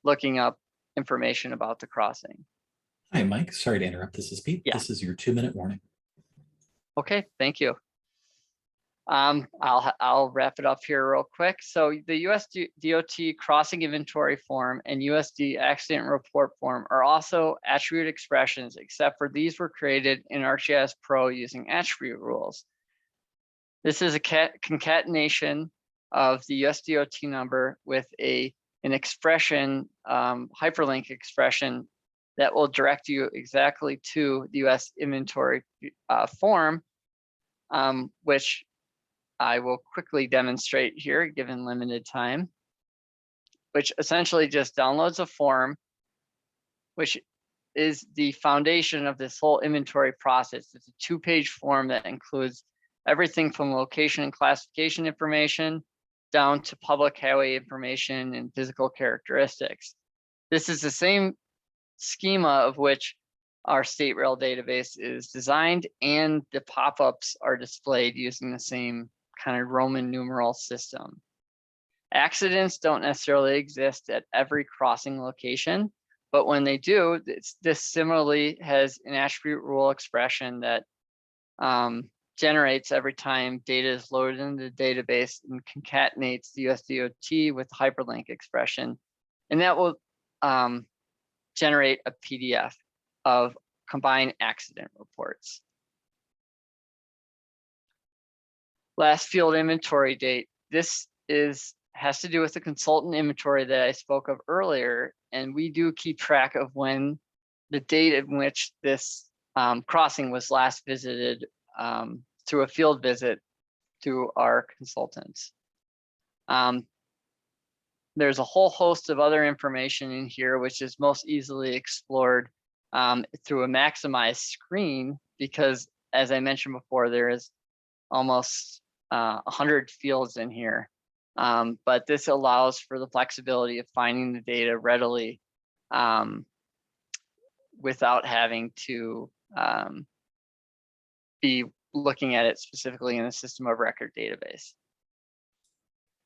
looking up information about the crossing. Hi, Mike. Sorry to interrupt. This is Pete. Yeah. This is your 2-minute warning. Okay, thank you. I'll wrap it up here real quick. So the US DOT crossing inventory form and USD accident report form are also attribute expressions, except for these were created in ArcGIS Pro using attribute rules. This is a concatenation of the US DOT number with an expression, hyperlink expression that will direct you exactly to the US inventory form, which I will quickly demonstrate here, given limited time, which essentially just downloads a form, which is the foundation of this whole inventory process. It's a 2-page form that includes everything from location and classification information down to public highway information and physical characteristics. This is the same schema of which our state rail database is designed, and the pop-ups are displayed using the same kind of Roman numeral system. Accidents don't necessarily exist at every crossing location, but when they do, this similarly has an attribute rule expression that generates every time data is loaded into the database and concatenates the USDOT with the hyperlink expression. And that will generate a PDF of combined accident reports. Last field inventory date. This has to do with the consultant inventory that I spoke of earlier. And we do keep track of when the date in which this crossing was last visited through a field visit to our consultants. There's a whole host of other information in here, which is most easily explored through a maximized screen, because as I mentioned before, there is almost 100 fields in here. But this allows for the flexibility of finding the data readily without having to be looking at it specifically in the system of record database.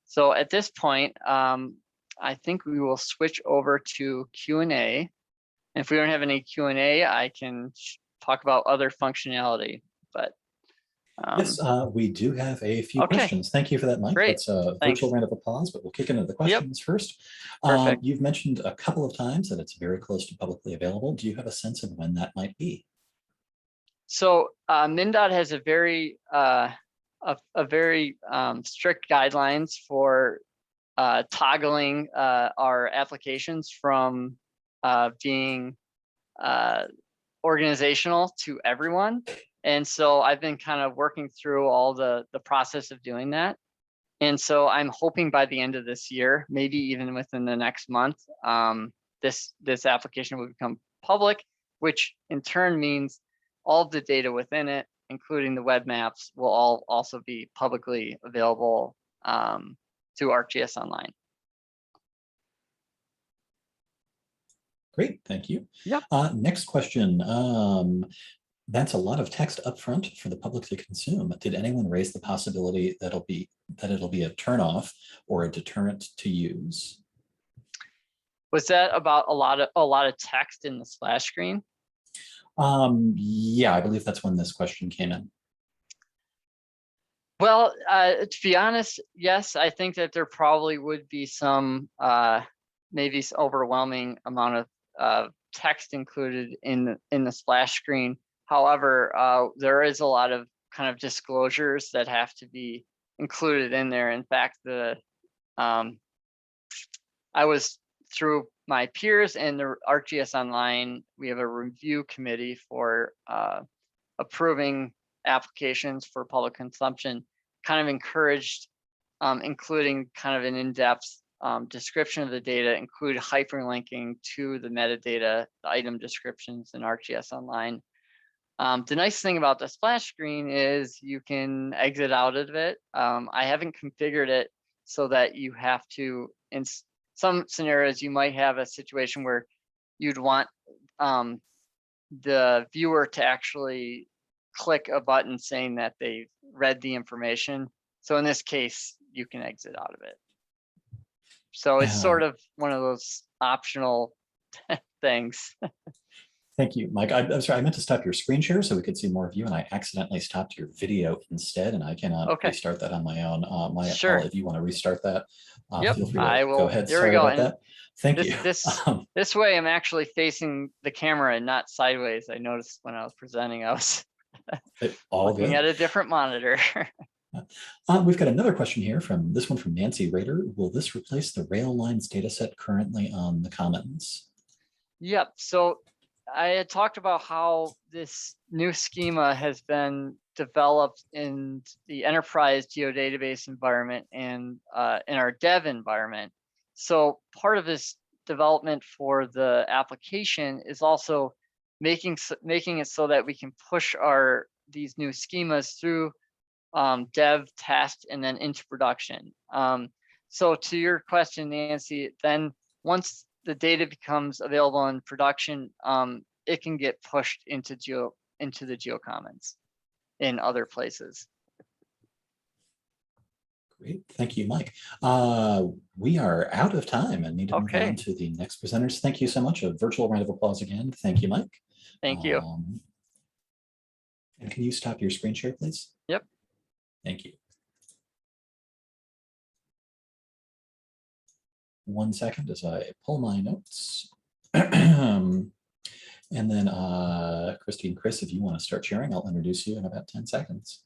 So at this point, I think we will switch over to Q&A. If we don't have any Q&A, I can talk about other functionality, but. Yes, we do have a few Okay. questions. Thank you for that, Mike. Great. That's a Thanks. virtual round of applause, but we'll kick into the questions first. Perfect. You've mentioned a couple of times that it's very close to publicly available. Do you have a sense of when that might be? So MnDOT has a very strict guidelines for toggling our applications from being organizational to everyone. And so I've been kind of working through all the process of doing that. And so I'm hoping by the end of this year, maybe even within the next month, this application will become public, which in turn means all of the data within it, including the web maps, will all also be publicly available to ArcGIS Online. Great, thank you. Yep. Next question. That's a lot of text upfront for the public to consume. Did anyone raise the possibility that it'll be a turnoff or a deterrent to use? Was that about a lot of text in the splash screen? Yeah, I believe that's when this question came in. Well, to be honest, yes, I think that there probably would be some maybe overwhelming amount of text included in the splash screen. However, there is a lot of kind of disclosures that have to be included in there. In fact, I was through my peers and the ArcGIS Online, we have a review committee for approving applications for public consumption, kind of encouraged including kind of an in-depth description of the data, include hyperlinking to the metadata, the item descriptions in ArcGIS Online. The nice thing about the splash screen is you can exit out of it. I haven't configured it so that you have to, in some scenarios, you might have a situation where you'd want the viewer to actually click a button saying that they read the information. So in this case, you can exit out of it. So it's sort of one of those optional things. Thank you, Mike. I'm sorry, I meant to stop your screen share so we could see more of you, and I accidentally stopped your video instead, and I cannot restart that on my own. Sure. If you want to restart that, yep, feel free to I will. Go ahead. There Sorry we go. about that. Thank you. This way, I'm actually facing the camera and not sideways. I noticed when I was presenting, I was looking at a different monitor. We've got another question here from Nancy Rader. Will this replace the rail lines data set currently on the Commons? Yep. So I had talked about how this new schema has been developed in the enterprise geodatabase environment and in our dev environment. So part of this development for the application is also making it so that we can push these new schemas through dev, test, and then into production. So to your question, Nancy, then once the data becomes available in production, it can get pushed into the GeoCommons in other places. Great, thank you, Mike. We are out of time and need to move on to the next presenters. Thank you so much. A virtual round of applause again. Thank you, Mike. Thank you. And can you stop your screen share, please? Yep. Thank you. 1 second as I pull my notes. And then Christy and Chris, if you want to start sharing, I'll introduce you in about 10 seconds.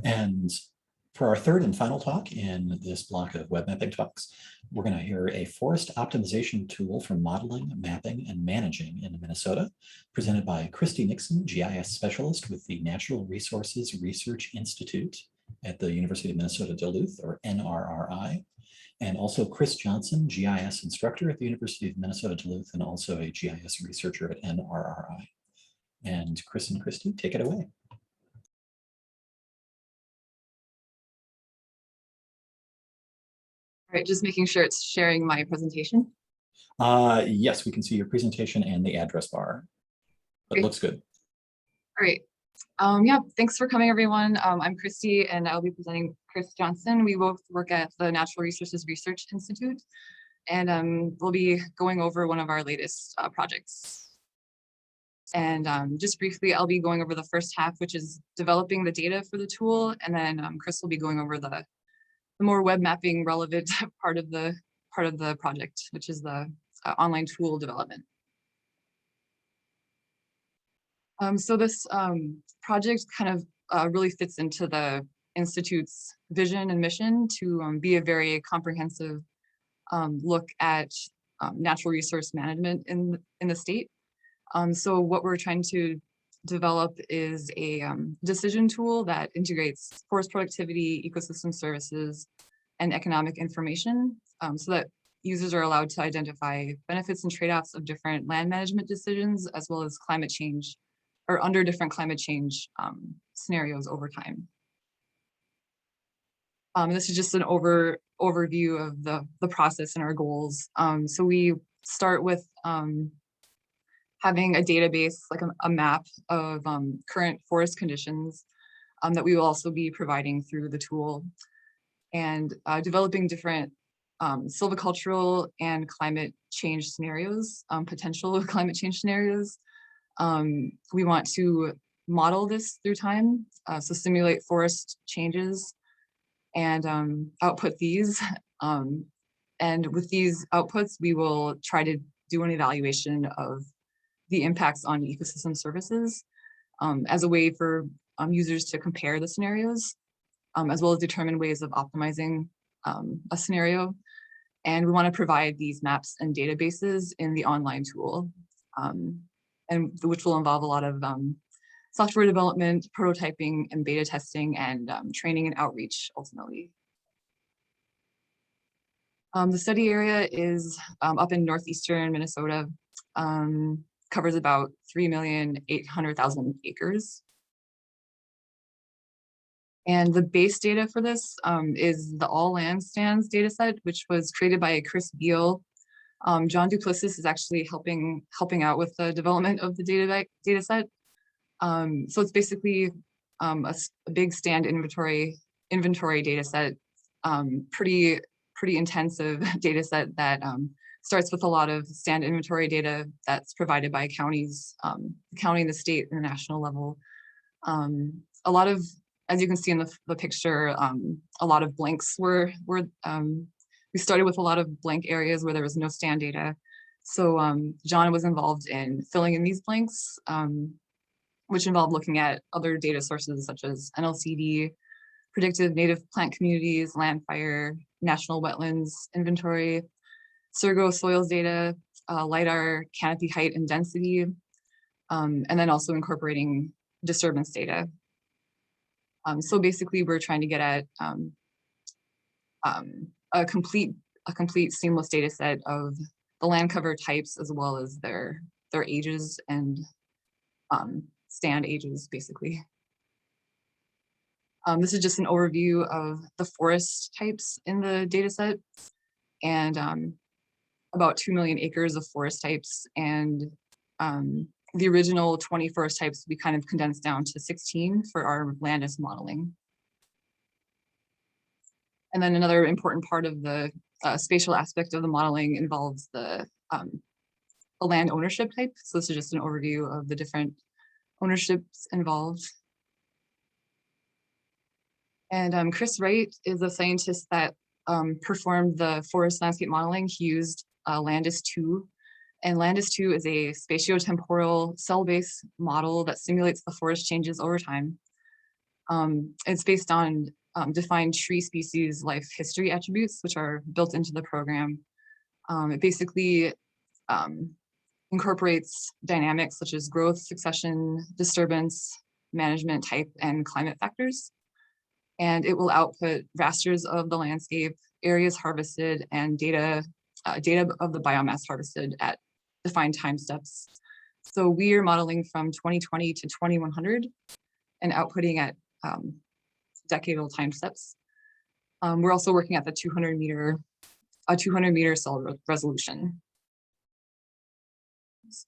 And for our third and final talk in this block of web mapping talks, we're going to hear a forest optimization tool for modeling, mapping, and managing in Minnesota, presented by Christy Nixon, GIS specialist with the Natural Resources Research Institute at the University of Minnesota Duluth, or NRRI, and also Chris Johnson, GIS instructor at the University of Minnesota Duluth, and also a GIS researcher at NRRI. And Chris and Christy, take it away. All right, just making sure it's sharing my presentation. Yes, we can see your presentation and the address bar. It looks good. All right. Yeah, thanks for coming, everyone. I'm Christy, and I'll be presenting Chris Johnson. We both work at the Natural Resources Research Institute, and we'll be going over one of our latest projects. And just briefly, I'll be going over the first half, which is developing the data for the tool, and then Chris will be going over the more web mapping relevant part of the project, which is the online tool development. So this project kind of really fits into the Institute's vision and mission to be a very comprehensive look at natural resource management in the state. So what we're trying to develop is a decision tool that integrates forest productivity, ecosystem services, and economic information so that users are allowed to identify benefits and trade-offs of different land management decisions, as well as climate change, or under different climate change scenarios over time. This is just an overview of the process and our goals. So we start with having a database, like a map of current forest conditions that we will also be providing through the tool, and developing different silvicultural and climate change scenarios, potential climate change scenarios. We want to model this through time, so simulate forest changes and output these. And with these outputs, we will try to do an evaluation of the impacts on ecosystem services as a way for users to compare the scenarios, as well as determine ways of optimizing a scenario. And we want to provide these maps and databases in the online tool, and which will involve a lot of software development, prototyping, and beta testing, and training and outreach ultimately. The study area is up in northeastern Minnesota, covers about 3,800,000 acres. And the base data for this is the all land stands dataset, which was created by Chris Beal. John Duplessis is actually helping out with the development of the dataset. So it's basically a big stand inventory dataset, pretty intensive dataset that starts with a lot of stand inventory data that's provided by counties, the county, the state, and the national level. A lot of, as you can see in the picture, a lot of blanks were we started with a lot of blank areas where there was no stand data. So John was involved in filling in these blanks, which involved looking at other data sources such as NLCD, predictive native plant communities, land fire, national wetlands inventory, Surgo soils data, LIDAR, canopy height and density, and then also incorporating disturbance data. So basically, we're trying to get at a complete seamless data set of the land cover types, as well as their ages and stand ages, basically. This is just an overview of the forest types in the data set, and about 2 million acres of forest types, and the original 20 forest types we kind of condensed down to 16 for our Landis modeling. And then another important part of the spatial aspect of the modeling involves the land ownership type. So this is just an overview of the different ownerships involved. And Chris Wright is a scientist that performed the forest landscape modeling. He used Landis 2. And Landis 2 is a spatiotemporal cell-based model that simulates the forest changes over time. It's based on defined tree species life history attributes, which are built into the program. It basically incorporates dynamics such as growth, succession, disturbance, management type, and climate factors. And it will output rasters of the landscape, areas harvested, and data of the biomass harvested at defined time steps. So we are modeling from 2020 to 2100 and outputting at decadal time steps. We're also working at the 200 meter cell resolution. Just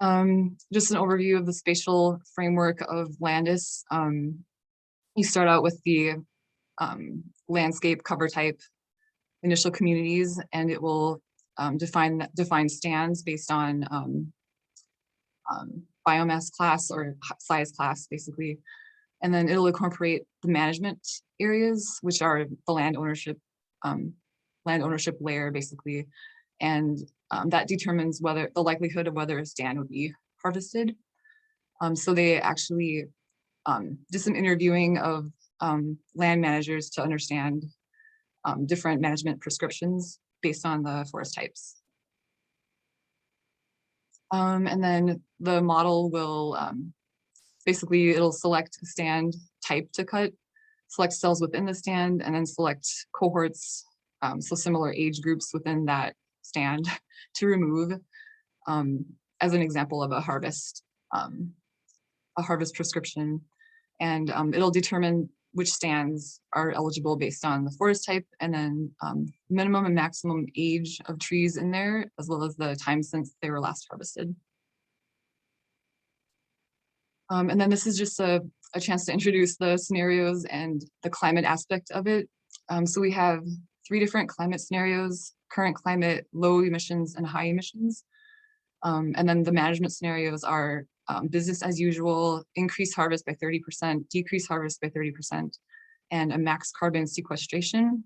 an overview of the spatial framework of Landis. You start out with the landscape cover type, initial communities, and it will define stands based on biomass class or size class, basically. And then it'll incorporate the management areas, which are the land ownership layer, basically. And that determines whether the likelihood of whether a stand would be harvested. So they actually did some interviewing of land managers to understand different management prescriptions based on the forest types. And then the model will basically, it'll select a stand type to cut, select cells within the stand, and then select cohorts, so similar age groups within that stand to remove, as an example of a harvest prescription. And it'll determine which stands are eligible based on the forest type, and then minimum and maximum age of trees in there, as well as the time since they were last harvested. And then this is just a chance to introduce the scenarios and the climate aspect of it. So we have 3 different climate scenarios: current climate, low emissions, and high emissions. And then the management scenarios are business as usual, increase harvest by 30%, decrease harvest by 30%, and a max carbon sequestration,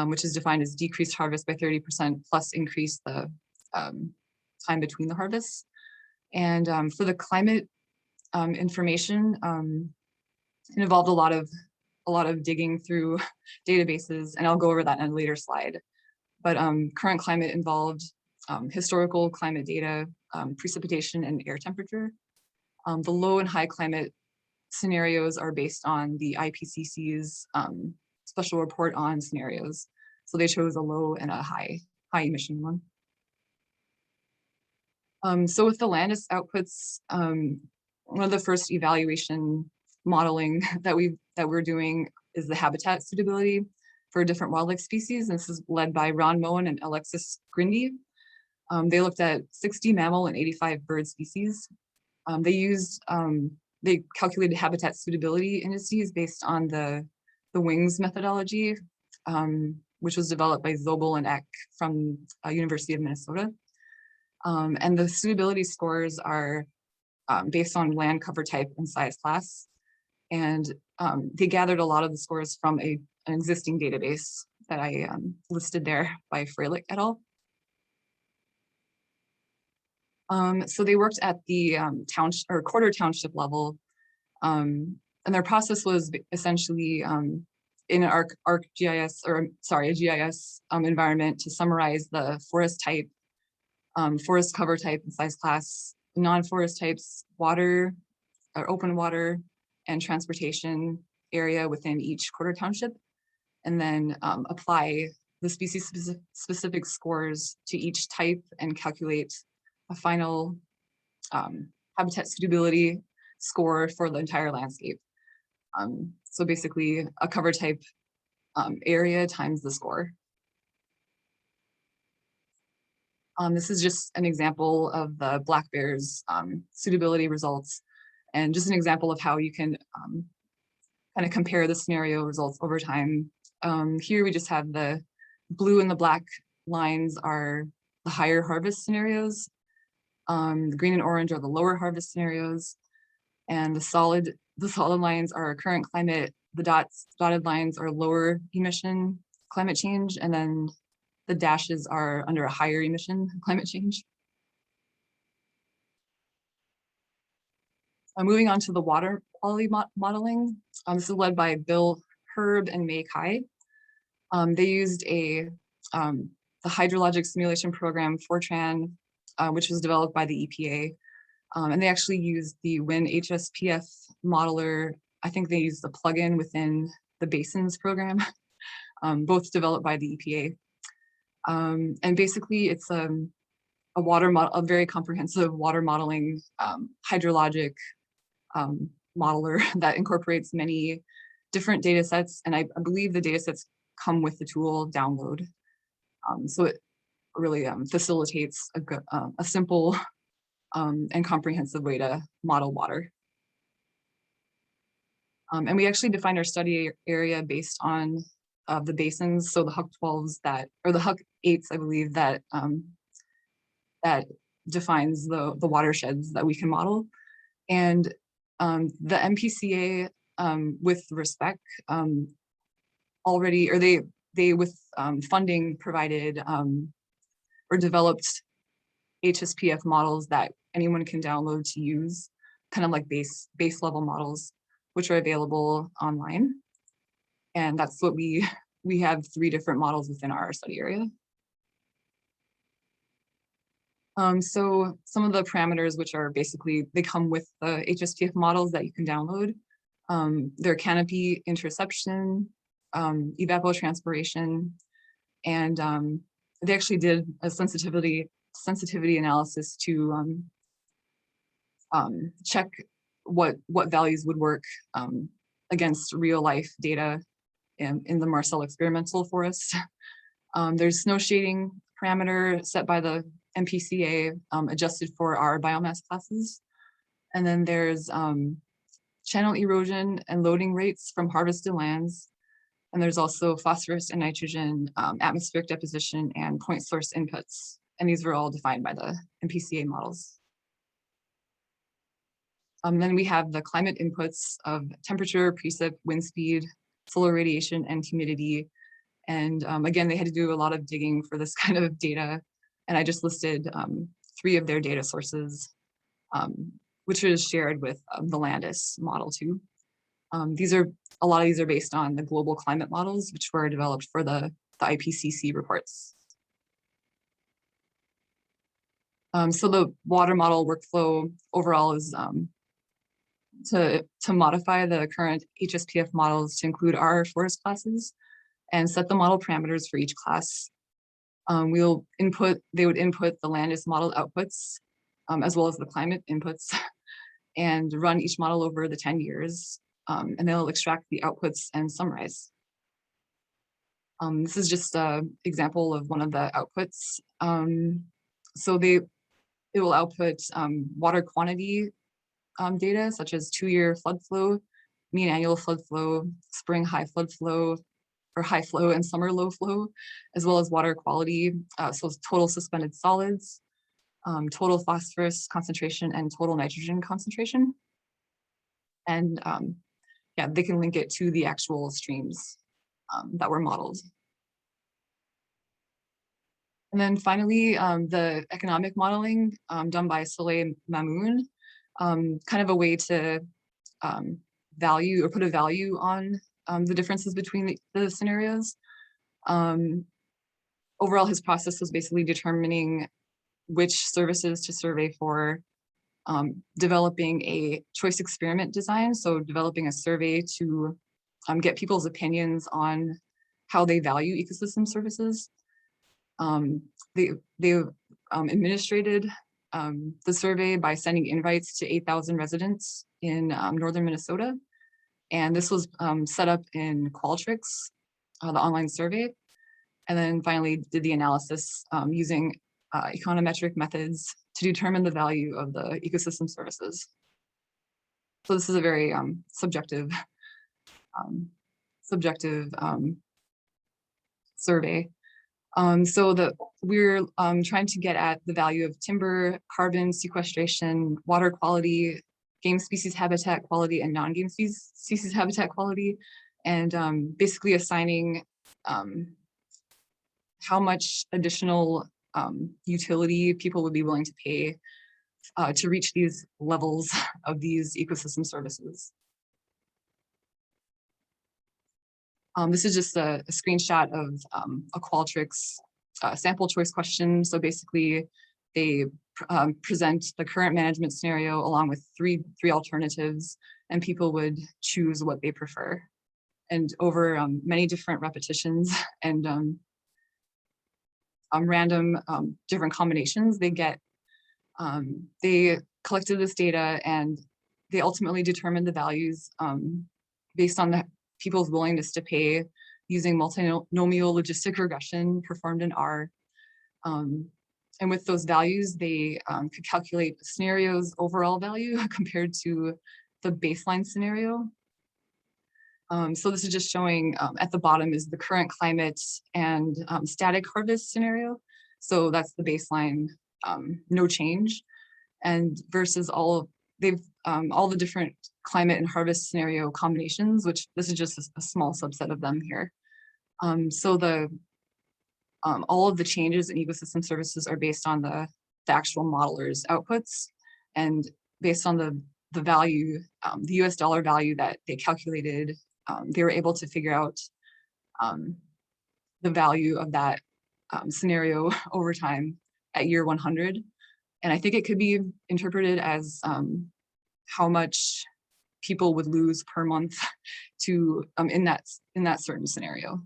which is defined as decreased harvest by 30% plus increase the time between the harvests. And for the climate information, it involved a lot of digging through databases, and I'll go over that in a later slide. But current climate involved historical climate data, precipitation, and air temperature. The low and high climate scenarios are based on the IPCC's special report on scenarios. So they chose a low and a high emission one. So with the Landis outputs, one of the first evaluation modeling that we're doing is the habitat suitability for different wildlife species. And this is led by Ron Moen and Alexis Grindy. They looked at 60 mammal and 85 bird species. They calculated habitat suitability indices based on the WINGS methodology, which was developed by Zobel and Eck from University of Minnesota. And the suitability scores are based on land cover type and size class. And they gathered a lot of the scores from an existing database that I listed there by Freilich et al. So they worked at the township or quarter township level, and their process was essentially in an ArcGIS, or sorry, a GIS environment to summarize the forest type, forest cover type and size class, non-forest types, water or open water, and transportation area within each quarter township, and then apply the species specific scores to each type and calculate a final habitat suitability score for the entire landscape. So basically a cover type area times the score. This is just an example of the black bears suitability results, and just an example of how you can kind of compare the scenario results over time. Here we just have the blue and the black lines are the higher harvest scenarios. The green and orange are the lower harvest scenarios, and the solid lines are current climate. The dotted lines are lower emission climate change, and then the dashes are under a higher emission climate change. Moving on to the water quality modeling. This is led by Bill Herb and May Kai. They used the hydrologic simulation program Fortran, which was developed by the EPA. And they actually used the WinHSPF modeler. I think they used the plugin within the basins program, both developed by the EPA. And basically it's a very comprehensive water modeling hydrologic modeler that incorporates many different data sets. And I believe the data sets come with the tool download. So it really facilitates a simple and comprehensive way to model water. And we actually defined our study area based on the basins. So the Huck 12s or the Huck 8s, I believe, that defines the watersheds that we can model. And the MPCA with respect already, or they with funding provided or developed HSPF models that anyone can download to use, kind of like base level models, which are available online. And that's what we have 3 different models within our study area. So some of the parameters, which are basically, they come with the HSPF models that you can download. Their canopy interception, evapotranspiration, and they actually did a sensitivity analysis to check what values would work against real life data in the Marcel experimental forest. There's snow shading parameter set by the MPCA, adjusted for our biomass classes. And then there's channel erosion and loading rates from harvested lands. And there's also phosphorus and nitrogen, atmospheric deposition, and point source inputs. And these were all defined by the MPCA models. Then we have the climate inputs of temperature, precip, wind speed, solar radiation, and humidity. And again, they had to do a lot of digging for this kind of data. And I just listed 3 of their data sources, which is shared with the Landis model too. A lot of these are based on the global climate models, which were developed for the IPCC reports. So the water model workflow overall is to modify the current HSPF models to include our forest classes and set the model parameters for each class. They would input the Landis model outputs, as well as the climate inputs, and run each model over the 10 years. And they'll extract the outputs and summarize. This is just an example of one of the outputs. So it will output water quantity data, such as 2-year flood flow, mean annual flood flow, spring high flood flow, or high flow and summer low flow, as well as water quality, so total suspended solids, total phosphorus concentration, and total nitrogen concentration. And yeah, they can link it to the actual streams that were modeled. And then finally, the economic modeling done by Soleil Mamoun, kind of a way to value or put a value on the differences between the scenarios. Overall, his process was basically determining which services to survey for, developing a choice experiment design. So developing a survey to get people's opinions on how they value ecosystem services. They administrated the survey by sending invites to 8,000 residents in northern Minnesota. And this was set up in Qualtrics, the online survey, and then finally did the analysis using econometric methods to determine the value of the ecosystem services. So this is a very subjective survey. So we're trying to get at the value of timber, carbon sequestration, water quality, game species habitat quality, and non-game species habitat quality, and basically assigning how much additional utility people would be willing to pay to reach these levels of these ecosystem services. This is just a screenshot of a Qualtrics sample choice question. So basically, they present the current management scenario along with three alternatives, and people would choose what they prefer. And over many different repetitions and random different combinations, they collected this data, and they ultimately determined the values based on the people's willingness to pay using multinomial logistic regression performed in R. And with those values, they could calculate the scenario's overall value compared to the baseline scenario. So this is just showing at the bottom is the current climate and static harvest scenario. So that's the baseline, no change, and versus all the different climate and harvest scenario combinations, which this is just a small subset of them here. So all of the changes in ecosystem services are based on the actual modeler's outputs, and based on the value, the US dollar value that they calculated, they were able to figure out the value of that scenario over time at year 100. And I think it could be interpreted as how much people would lose per month to in that certain scenario.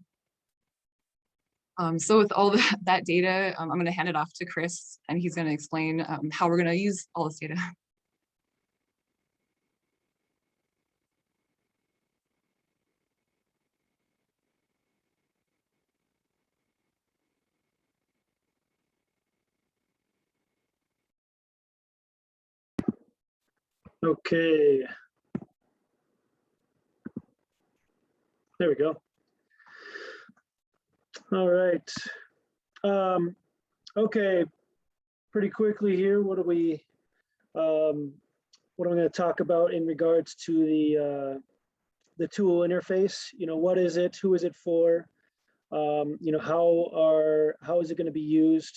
So with all that data, I'm going to hand it off to Chris, and he's going to explain how we're going to use all this data. Okay. There we go. All right. Okay. Pretty quickly here, what am I going to talk about in regards to the tool interface? You know, what is it? Who is it for? You know, how is it going to be used?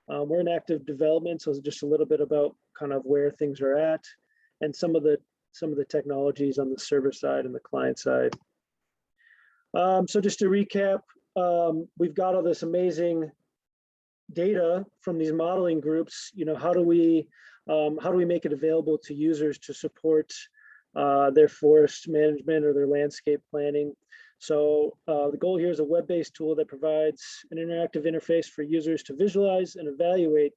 We're in active development, so just a little bit about kind of where things are at, and some of the technologies on the server side and the client side. So just to recap, we've got all this amazing data from these modeling groups. You know, how do we make it available to users to support their forest management or their landscape planning? So the goal here is a web-based tool that provides an interactive interface for users to visualize and evaluate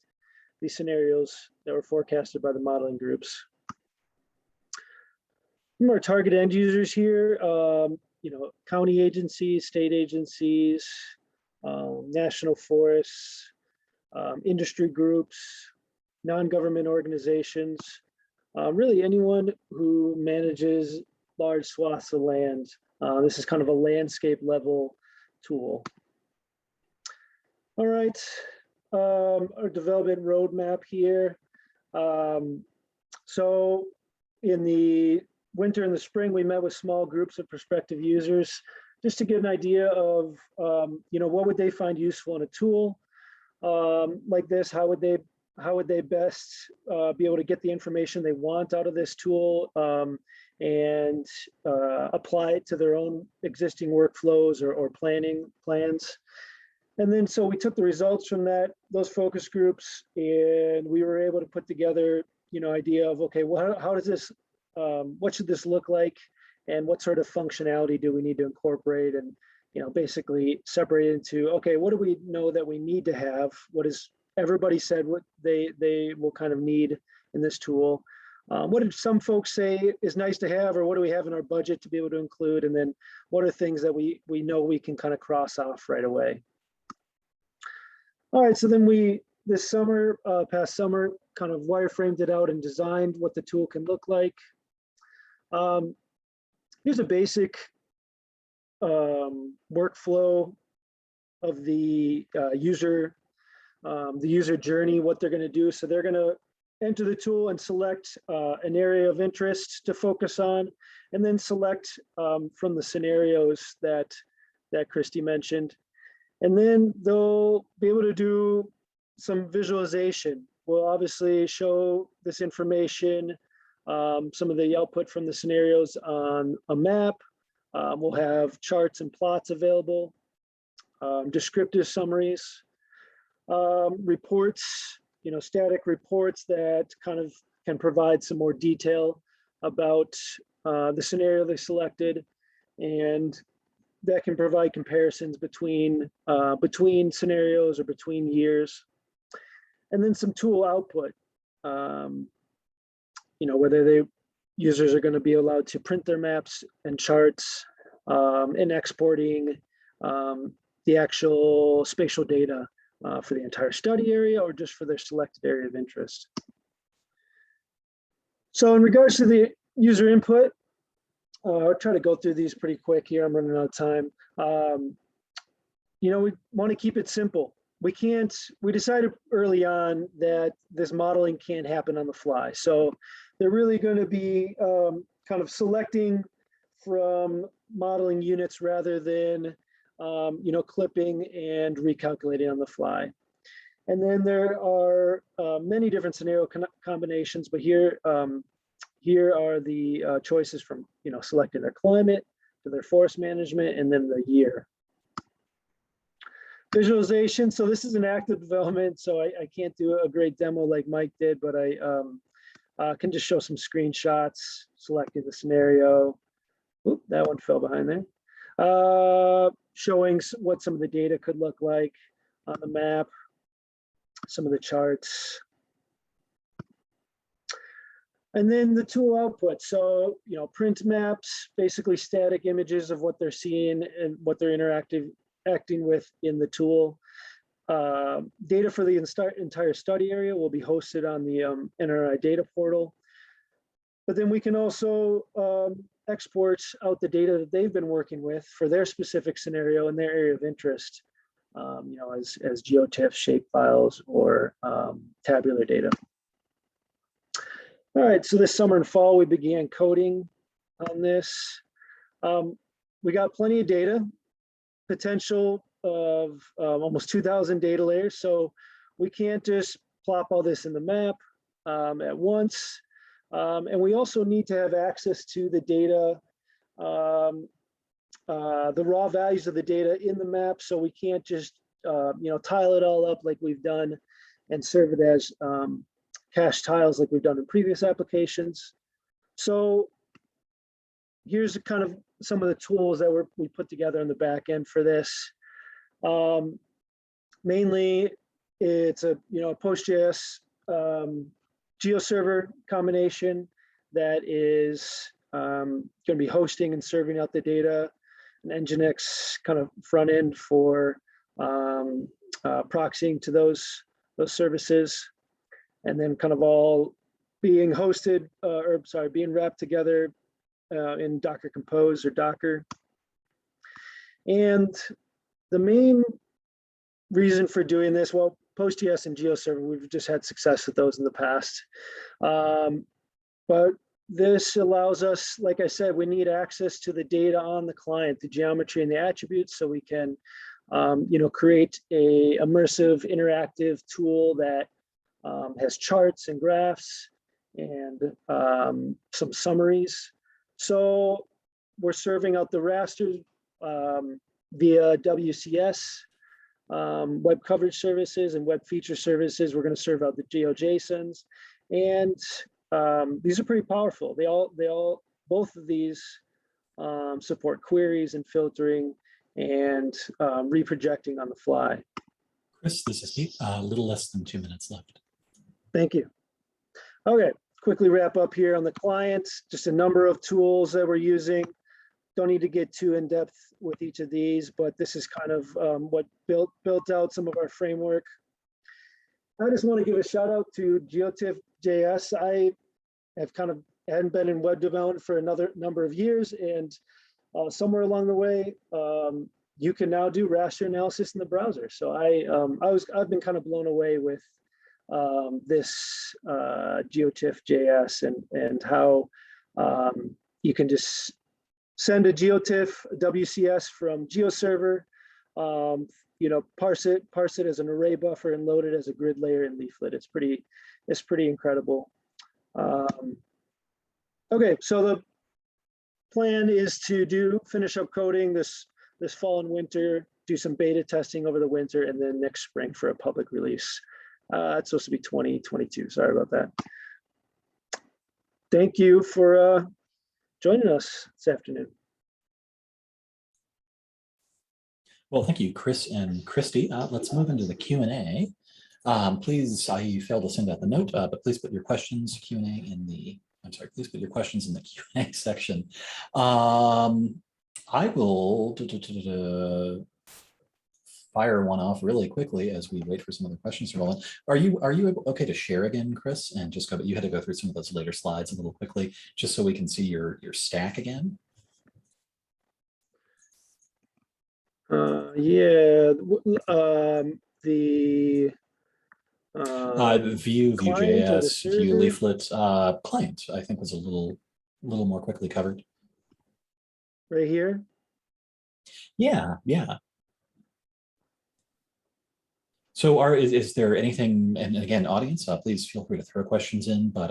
these scenarios that were forecasted by the modeling groups. Some of our target end users here, you know, county agencies, state agencies, national forests, industry groups, non-government organizations, really anyone who manages large swaths of land. This is kind of a landscape level tool. All right, our development roadmap here. So in the winter and the spring, we met with small groups of prospective users just to get an idea of, you know, what would they find useful in a tool like this? How would they best be able to get the information they want out of this tool and apply it to their own existing workflows or planning plans? And then so we took the results from those focus groups, and we were able to put together, you know, idea of, okay, well, how does this, what should this look like, and what sort of functionality do we need to incorporate, and, you know, basically separate into, okay, what do we know that we need to have? What is everybody said what they will kind of need in this tool? What did some folks say is nice to have, or what do we have in our budget to be able to include? And then what are things that we know we can kind of cross off right away? All right, so then this summer, past summer, kind of wireframed it out and designed what the tool can look like. Here's a basic workflow of the user journey, what they're going to do. So they're going to enter the tool and select an area of interest to focus on, and then select from the scenarios that Christy mentioned. And then they'll be able to do some visualization. We'll obviously show this information, some of the output from the scenarios on a map. We'll have charts and plots available, descriptive summaries, reports, static reports that kind of can provide some more detail about the scenario they selected, and that can provide comparisons between scenarios or between years. And then some tool output, whether users are going to be allowed to print their maps and charts, and exporting the actual spatial data for the entire study area or just for their selected area of interest. So in regards to the user input, I'll try to go through these pretty quick here. I'm running out of time. We want to keep it simple. We decided early on that this modeling can't happen on the fly. So they're really going to be kind of selecting from modeling units rather than clipping and recalculating on the fly. And then there are many different scenario combinations, but here are the choices from selecting their climate to their forest management and then the year. Visualization. So this is an active development, so I can't do a great demo like Mike did, but I can just show some screenshots, selecting the scenario. Oop, that one fell behind there. Showing what some of the data could look like on the map, some of the charts. And then the tool output. So, print maps, basically static images of what they're seeing and what they're interacting with in the tool. Data for the entire study area will be hosted on the NRI data portal. But then we can also export out the data that they've been working with for their specific scenario and their area of interest, as GeoTIFF shape files or tabular data. All right, so this summer and fall, we began coding on this. We got plenty of data, potential of almost 2,000 data layers. So we can't just plop all this in the map at once. And we also need to have access to the data, the raw values of the data in the map. So we can't just, tile it all up like we've done and serve it as cache tiles like we've done in previous applications. So here's kind of some of the tools that we put together on the back end for this. Mainly, it's a PostGIS GeoServer combination that is going to be hosting and serving out the data, an Nginx kind of front end for proxying to those services, and then kind of all being hosted, being wrapped together in Docker Compose or Docker. And the main reason for doing this, well, PostGIS and GeoServer, we've just had success with those in the past. But this allows us, like I said, we need access to the data on the client, the geometry and the attributes, so we can create a immersive interactive tool that has charts and graphs and some summaries. So we're serving out the rasters via WCS, web coverage services and web feature services. We're going to serve out the GeoJSONs, and these are pretty powerful. Both of these support queries and filtering and reprojecting on the fly. Chris, this is Pete. A little less than 2 minutes left. Thank you. Okay, quickly wrap up here on the client, just a number of tools that we're using. Don't need to get too in depth with each of these, but this is kind of what built out some of our framework. I just want to give a shout out to GeoTIFF.js. I have hadn't been in web development for another number of years, and somewhere along the way, you can now do raster analysis in the browser. So I've been kind of blown away with this GeoTIFF.js and how you can just send a GeoTIFF WCS from GeoServer, parse it as an array buffer and load it as a grid layer in Leaflet. It's pretty incredible. Okay, so the plan is to finish up coding this fall and winter, do some beta testing over the winter, and then next spring for a public release. It's supposed to be 2022. Sorry about that. Thank you for joining us this afternoon. Well, thank you, Chris and Christy. Let's move into the Q&A. Please, I failed to send out the note, but please put your questions please put your questions in the Q&A section. I will fire one off really quickly as we wait for some other questions to roll in. Are you okay to share again, Chris? And just go, but you had to go through some of those later slides a little quickly, just so we can see your stack again. Yeah, the Vue.js, Vue Leaflet, client, I think was a little more quickly covered. Right here? Yeah. So is there anything, and again, audience, please feel free to throw questions in, but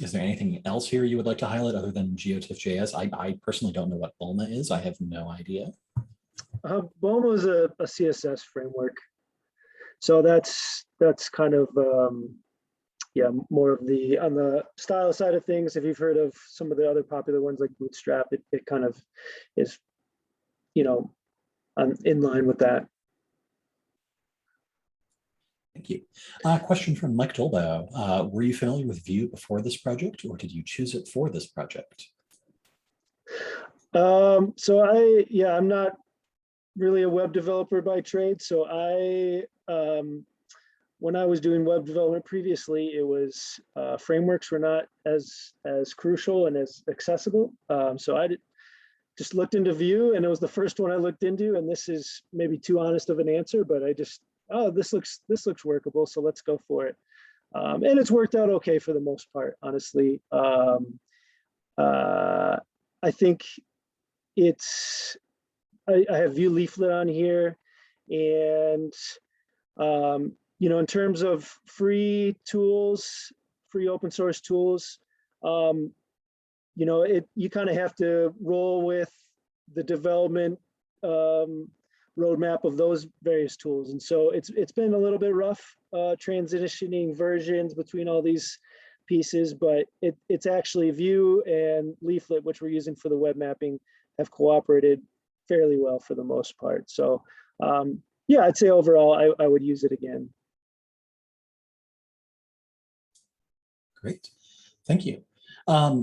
is there anything else here you would like to highlight other than GeoTIFF.js? I personally don't know what Bulma is. I have no idea. Bulma is a CSS framework. So that's kind of, more of on the style side of things. If you've heard of some of the other popular ones like Bootstrap, it kind of is, in line with that. Thank you. Question from Mike Dolbow. Were you familiar with Vue before this project, or did you choose it for this project? So I'm not really a web developer by trade. So when I was doing web development previously, it was frameworks were not as crucial and as accessible. So I just looked into Vue, and it was the first one I looked into. And this is maybe too honest of an answer, but I just, this looks workable, so let's go for it. And it's worked out okay for the most part, honestly. I think I have Vue Leaflet on here, and in terms of free tools, free open source tools, you kind of have to roll with the development roadmap of those various tools. And so it's been a little bit rough transitioning versions between all these pieces, but it's actually Vue and Leaflet, which we're using for the web mapping, have cooperated fairly well for the most part. So I'd say overall, I would use it again. Great, thank you.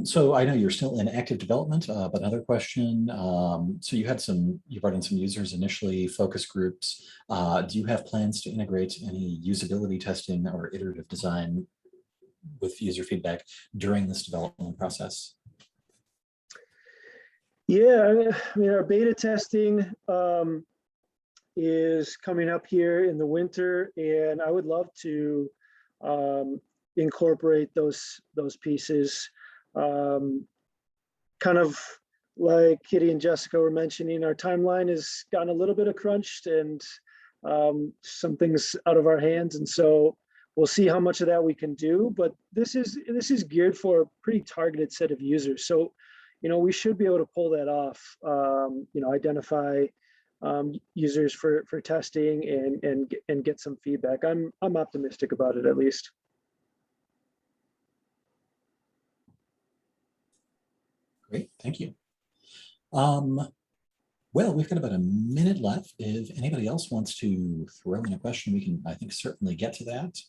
So I know you're still in active development, but another question. So you brought in some users initially, focus groups. Do you have plans to integrate any usability testing or iterative design with user feedback during this development process? Yeah, I mean, our beta testing is coming up here in the winter, and I would love to incorporate those pieces. Kind of like Kitty and Jessica were mentioning, our timeline has gotten a little bit of crunched, and some things out of our hands, and so we'll see how much of that we can do. But this is geared for a pretty targeted set of users, so we should be able to pull that off. Identify users for testing and get some feedback. I'm optimistic about it, at least. Great, thank you. Well, we've got about a minute left. If anybody else wants to throw in a question, we can, I think, certainly get to that.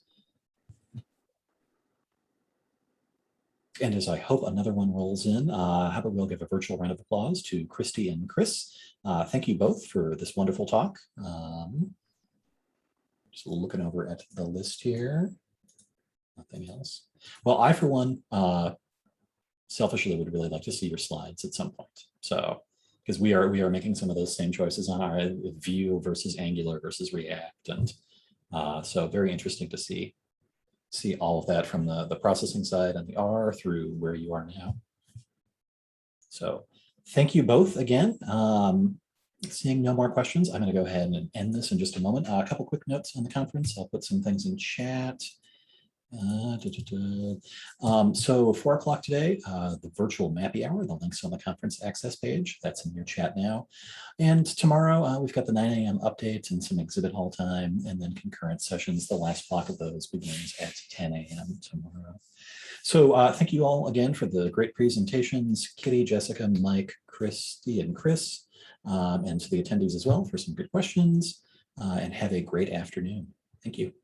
And as I hope another one rolls in, how about we'll give a virtual round of applause to Christy and Chris. Thank you both for this wonderful talk. Just looking over at the list here. Nothing else. Well, I, for one, selfishly would really like to see your slides at some point. So, because we are making some of those same choices on our Vue versus Angular versus React. And so very interesting to see all of that from the processing side and the R through where you are now. So thank you both again. Seeing no more questions, I'm going to go ahead and end this in just a moment. A couple quick notes on the conference. I'll put some things in chat. So 4 o'clock today, the virtual Mappy Hour, the link's on the conference access page. That's in your chat now. And tomorrow, we've got the 9 a.m. update and some exhibit hall time, and then concurrent sessions. The last block of those begins at 10 a.m. tomorrow. So thank you all again for the great presentations, Kitty, Jessica, Mike, Christy, and Chris, and to the attendees as well for some good questions, and have a great afternoon. Thank you.